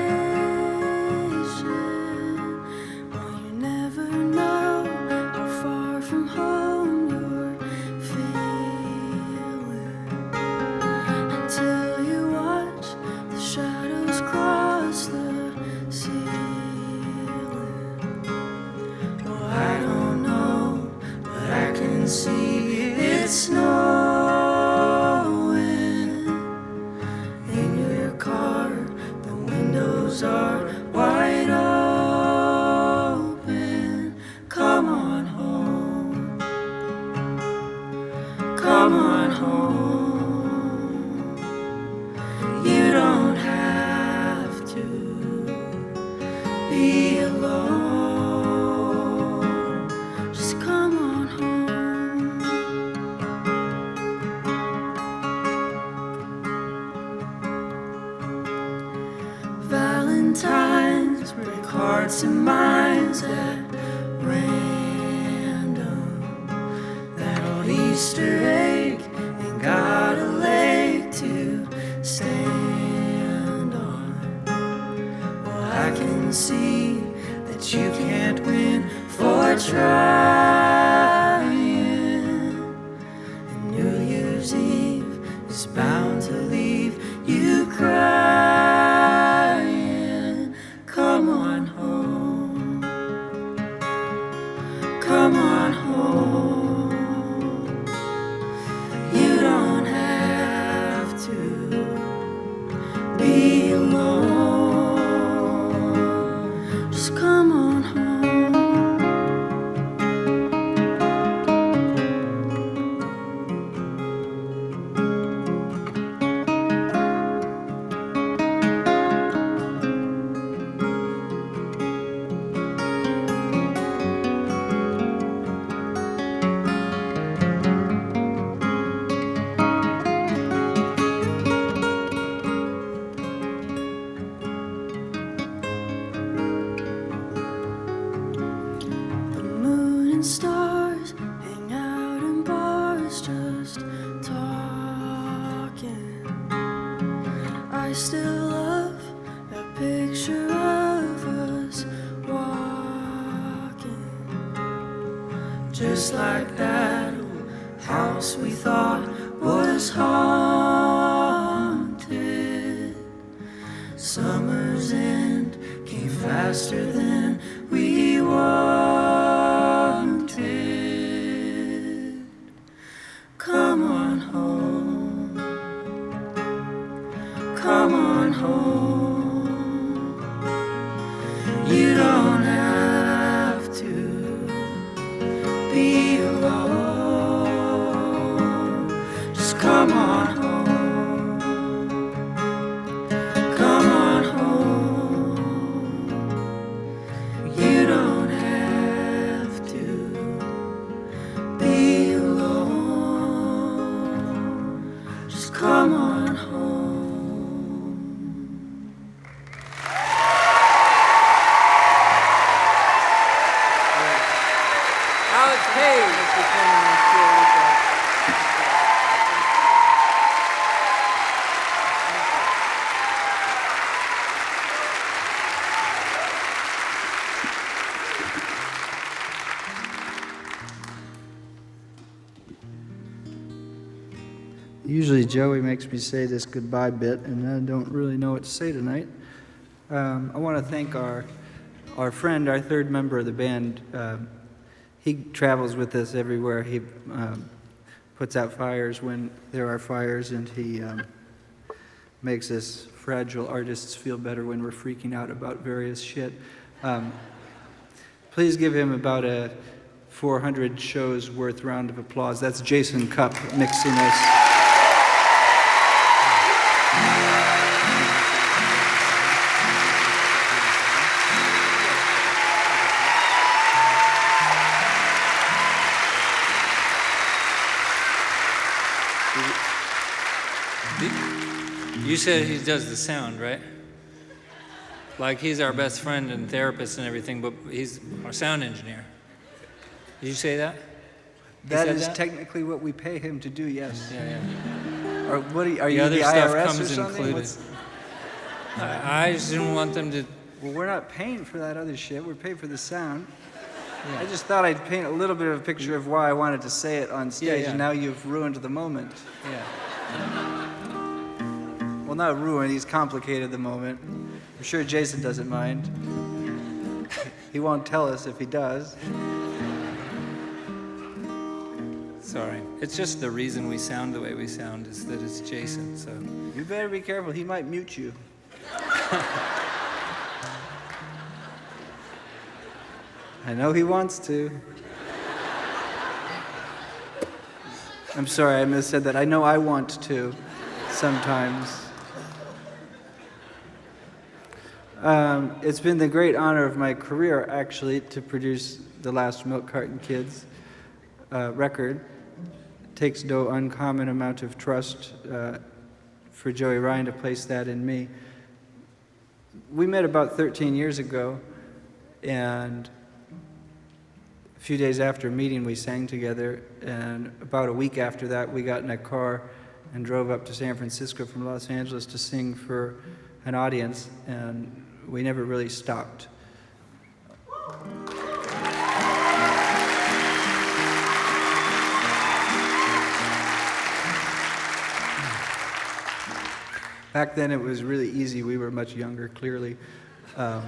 Valentines break hearts and minds at random. That old Easter egg ain't got a leg to stand on. Well, I can see that you can't win for trying. And New Year's Eve is bound to leave still love that picture of us walking, just like that old house we thought was haunted. Summer's end came faster than we wanted. Come on home, come on home. You don't have to be alone. Just come on home, come on home. You don't have to be alone. Just come on home. Alex Page. Usually Joey makes me say this goodbye bit, and I don't really know what to say tonight. I want to thank our friend, our third member of the band. He travels with us everywhere. He puts out fires when there are fires, and he makes us fragile artists feel better when we're freaking out about various shit. Please give him about a 400 shows worth round of applause. That's Jason Cupp mixing us. You said he does the sound, right? Like he's our best friend and therapist and everything, but he's our sound engineer. Did you say that? That is technically what we pay him to do, yes. Yeah. Or what are The you, other the stuff IRS comes or something? included. I just didn't want them to. Well, we're not paying for that other shit. We're paying for the sound. Yeah. I just thought I'd paint a little bit of a picture of why I wanted to say it on stage, Yeah. and now you've ruined the moment. Yeah. Well, not ruined, he's complicated the moment. I'm sure Jason doesn't mind. He won't tell us if he does. Sorry. It's just the reason we sound the way we sound is that it's Jason, so. You better be careful, he might mute you. I know he wants to. I'm sorry, I missaid that. I know I want to sometimes. It's been the great honor of my career, actually, to produce the last Milk Carton Kids record. It takes no uncommon amount of trust for Joey Ryan to place that in me. We met about 13 years ago, and a few days after meeting, we sang together, and about a week after that, we got in a car and drove up to San Francisco from Los Angeles to sing for an audience, and we never really stopped. Back then it was really easy. We were much younger, clearly. But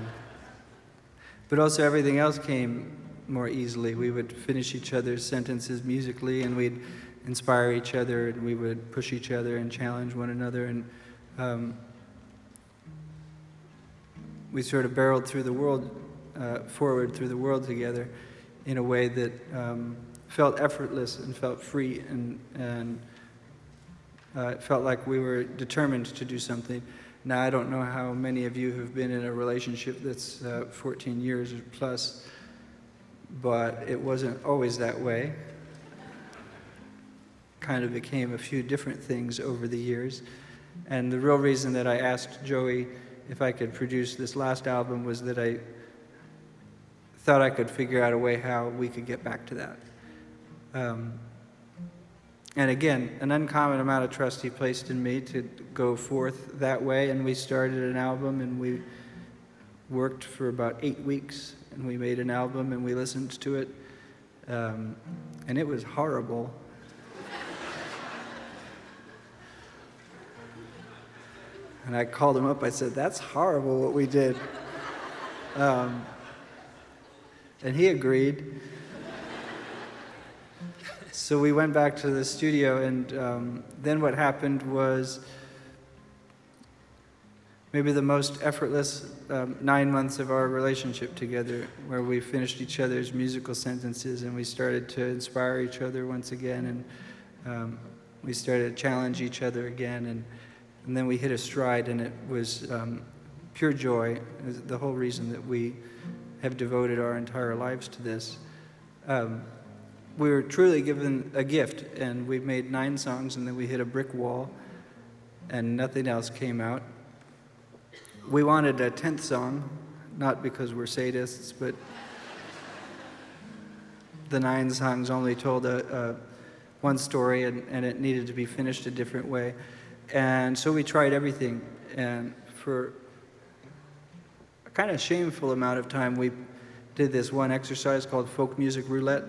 also everything else came more easily. We would finish each other's sentences musically, and we'd inspire each other, and we would push each other and challenge one another. And we sort of barreled through the world, forward through the world together in a way that felt effortless and felt free, and it felt like we were determined to do something. Now, I don't know how many of you have been in a relationship that's 14 years or plus, but it wasn't always that way. Kind of became a few different things over the years. And the real reason that I asked Joey if I could produce this last album was that I thought I could figure out a way how we could get back to that. And again, an uncommon amount of trust he placed in me to go forth that way. And we started an album, and we worked for about 8 weeks, and we made an album, and we listened to it. And it was horrible. And I called him up, I said, "That's horrible what we did." And he agreed. So we went back to the studio, and then what happened was maybe the most effortless 9 months of our relationship together, where we finished each other's musical sentences, and we started to inspire each other once again, and we started to challenge each other again, and then we hit a stride, and it was pure joy. It was the whole reason that we have devoted our entire lives to this. We were truly given a gift, and we made 9 songs, and then we hit a brick wall, and nothing else came out. We wanted a 10th song, not because we're sadists, but the 9 songs only told one story, and it needed to be finished a different way. And so we tried everything, and for a kind of shameful amount of time, we did this one exercise called folk music roulette,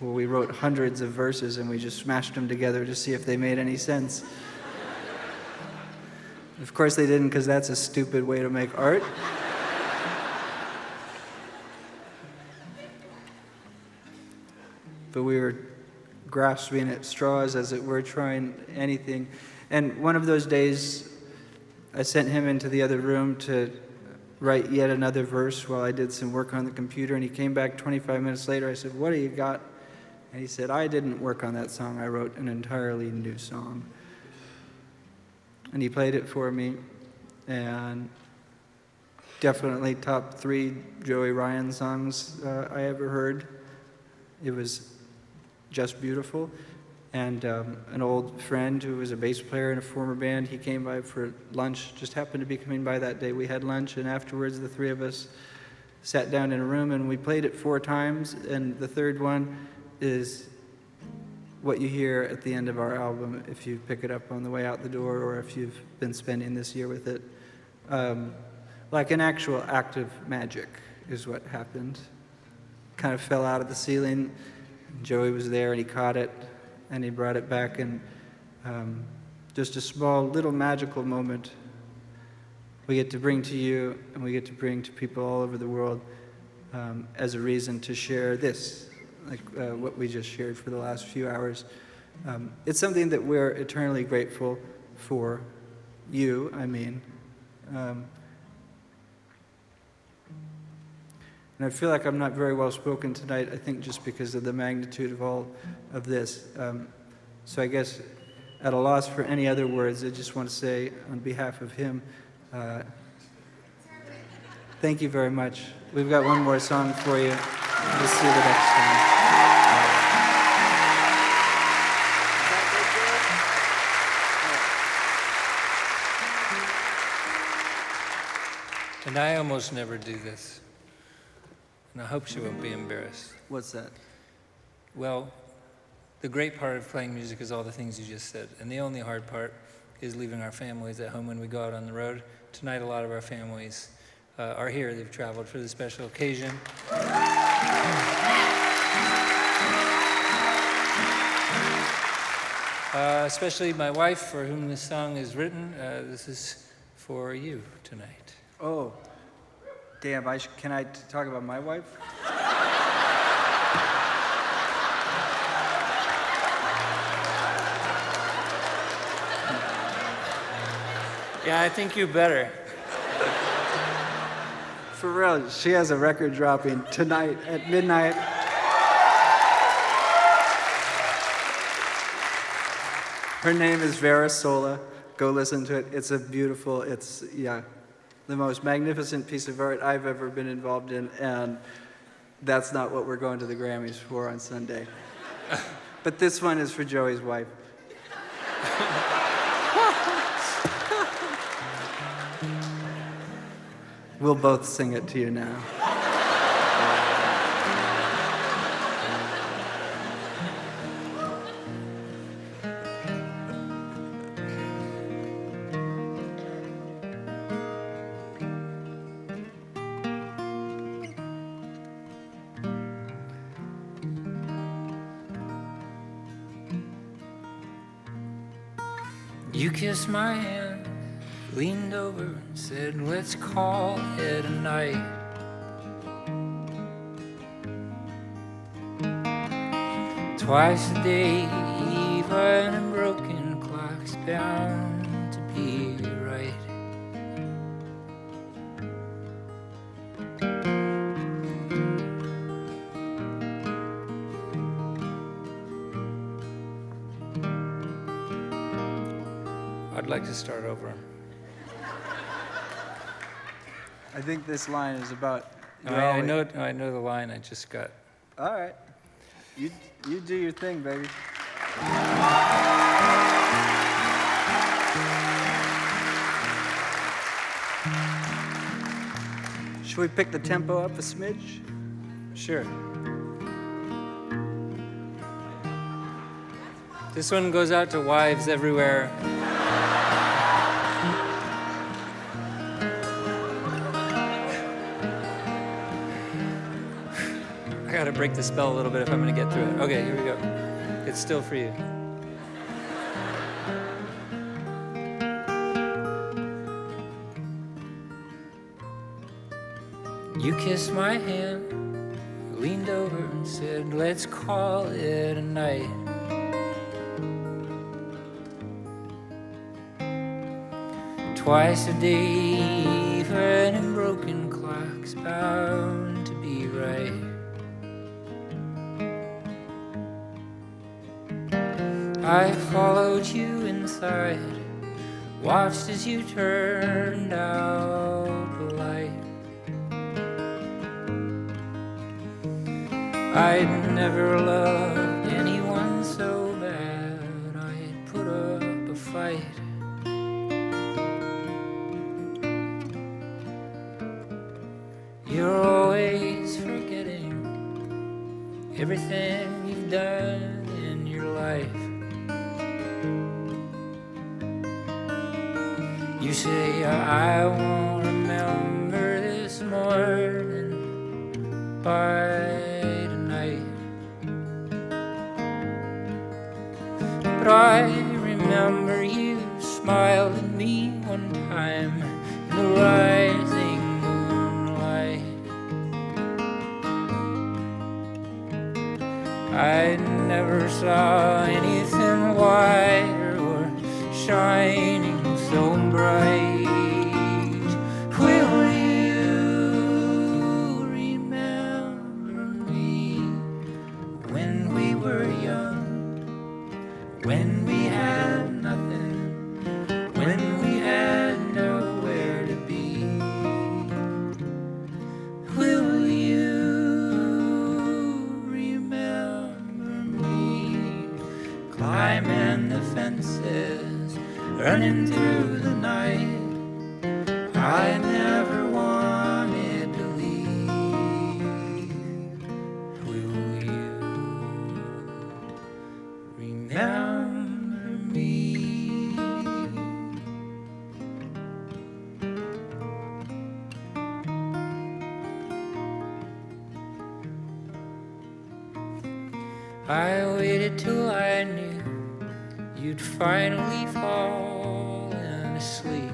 where we wrote hundreds of verses and we just smashed them together to see if they made any sense. Of course they didn't, because that's a stupid way to make art. But we were grasping at straws, as it were, trying anything. And one of those days, I sent him into the other room to write yet another verse while I did some work on the computer, and he came back 25 minutes later. I said, "What do you got?" And he said, "I didn't work on that song. I wrote an entirely new song." And he played it for me, and definitely top 3 Joey Ryan songs I ever heard. It was just beautiful. And an old friend who was a bass player in a former band, he came by for lunch, just happened to be coming by that day. We had lunch, and afterwards the 3 of us sat down in a room, and we played it 4 times, and the 3rd one is what you hear at the end of our album if you pick it up on the way out the door, or if you've been spending this year with it. Like an actual act of magic is what happened. Kind of fell out of the ceiling. Joey was there, and he caught it, and he brought it back, and just a small little magical moment we get to bring to you, and we get to bring to people all over the world as a reason to share this, like what we just shared for the last few hours. It's something that we're eternally grateful for. You, I mean. And I feel like I'm not very well spoken tonight, I think just because of the magnitude of all of this. So I guess at a loss for any other words, I just want to say on behalf of him, thank you very much. We've got one more song for you. We'll see you the next time. And I almost never do this. And I hope she won't be embarrassed. What's that? Well, the great part of playing music is all the things you just said. And the only hard part is leaving our families at home when we go out on the road. Tonight, a lot of our families are here. They've traveled for this special occasion. Especially my wife, for whom this song is written. This is for you tonight. Oh, damn, can I talk about my wife? Yeah, I think you better. For real, she has a record dropping tonight at midnight. Her name is Vera Sola. Go listen to it. It's the most magnificent piece of art I've ever been involved in, and that's not what we're going to the Grammys for on Sunday. But this one is for Joey's wife. We'll both sing it to you now. You kissed my hand, leaned over and said, let's call it a night. Twice a day, even a broken clock's bound to be right. I'd like to start over. I think this line is about... I know the line. I just got... All right. You do your thing, baby. Should we pick the tempo up a smidge? Sure. This one goes out to wives everywhere. I gotta break the spell a little bit if I'm gonna get through it. Okay, here we go. It's still for you. You kissed my hand, leaned over and said, let's call it a night. Twice a day, even in broken clocks, bound to be right. I followed you inside, watched as you turned out the light. I'd never loved anyone so bad, I'd put up a fight. You're always forgetting everything you've done in your life. You say, I won't remember this morning by tonight. But I remember you smiled at me one time in the rising moonlight. I never saw anything whiter or shining so bright. Will you remember me when we were young, when we had nothing, when we had nowhere to be? Will you remember me climbing the fences, running through the night? I never wanted to leave. Will you remember me? I waited till I knew you'd finally fallen asleep.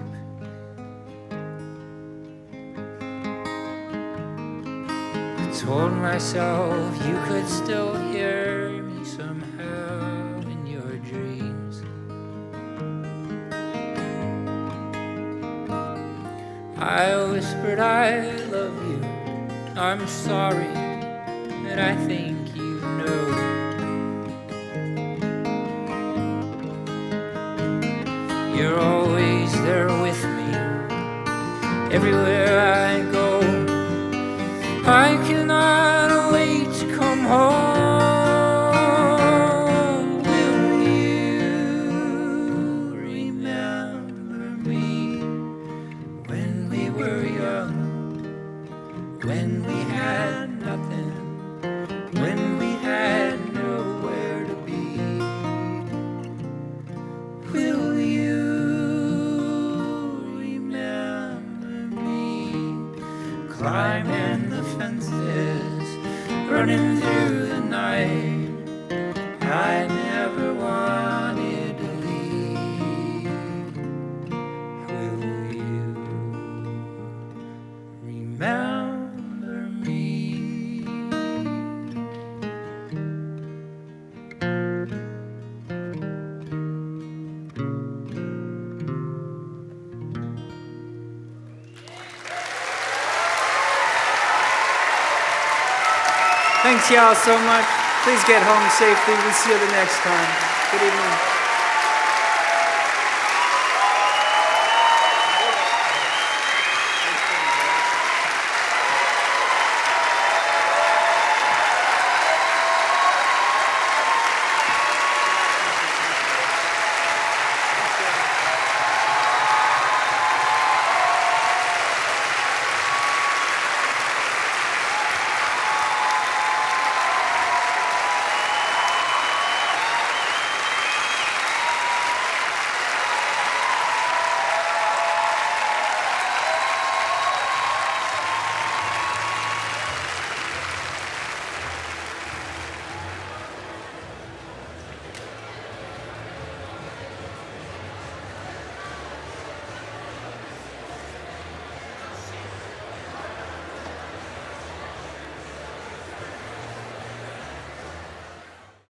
I told myself you could still hear me somehow in your dreams. I whispered I love you, I'm sorry, and I think you know. You're always there with me, everywhere I go. I cannot wait to come home. Will you remember me when we were young, when we had nothing, when we had nowhere to be? Will you climbing the fences, running through the night? I never wanted to leave. Thanks, y'all, so much. Please get home safely. We'll see you the next time. Good evening.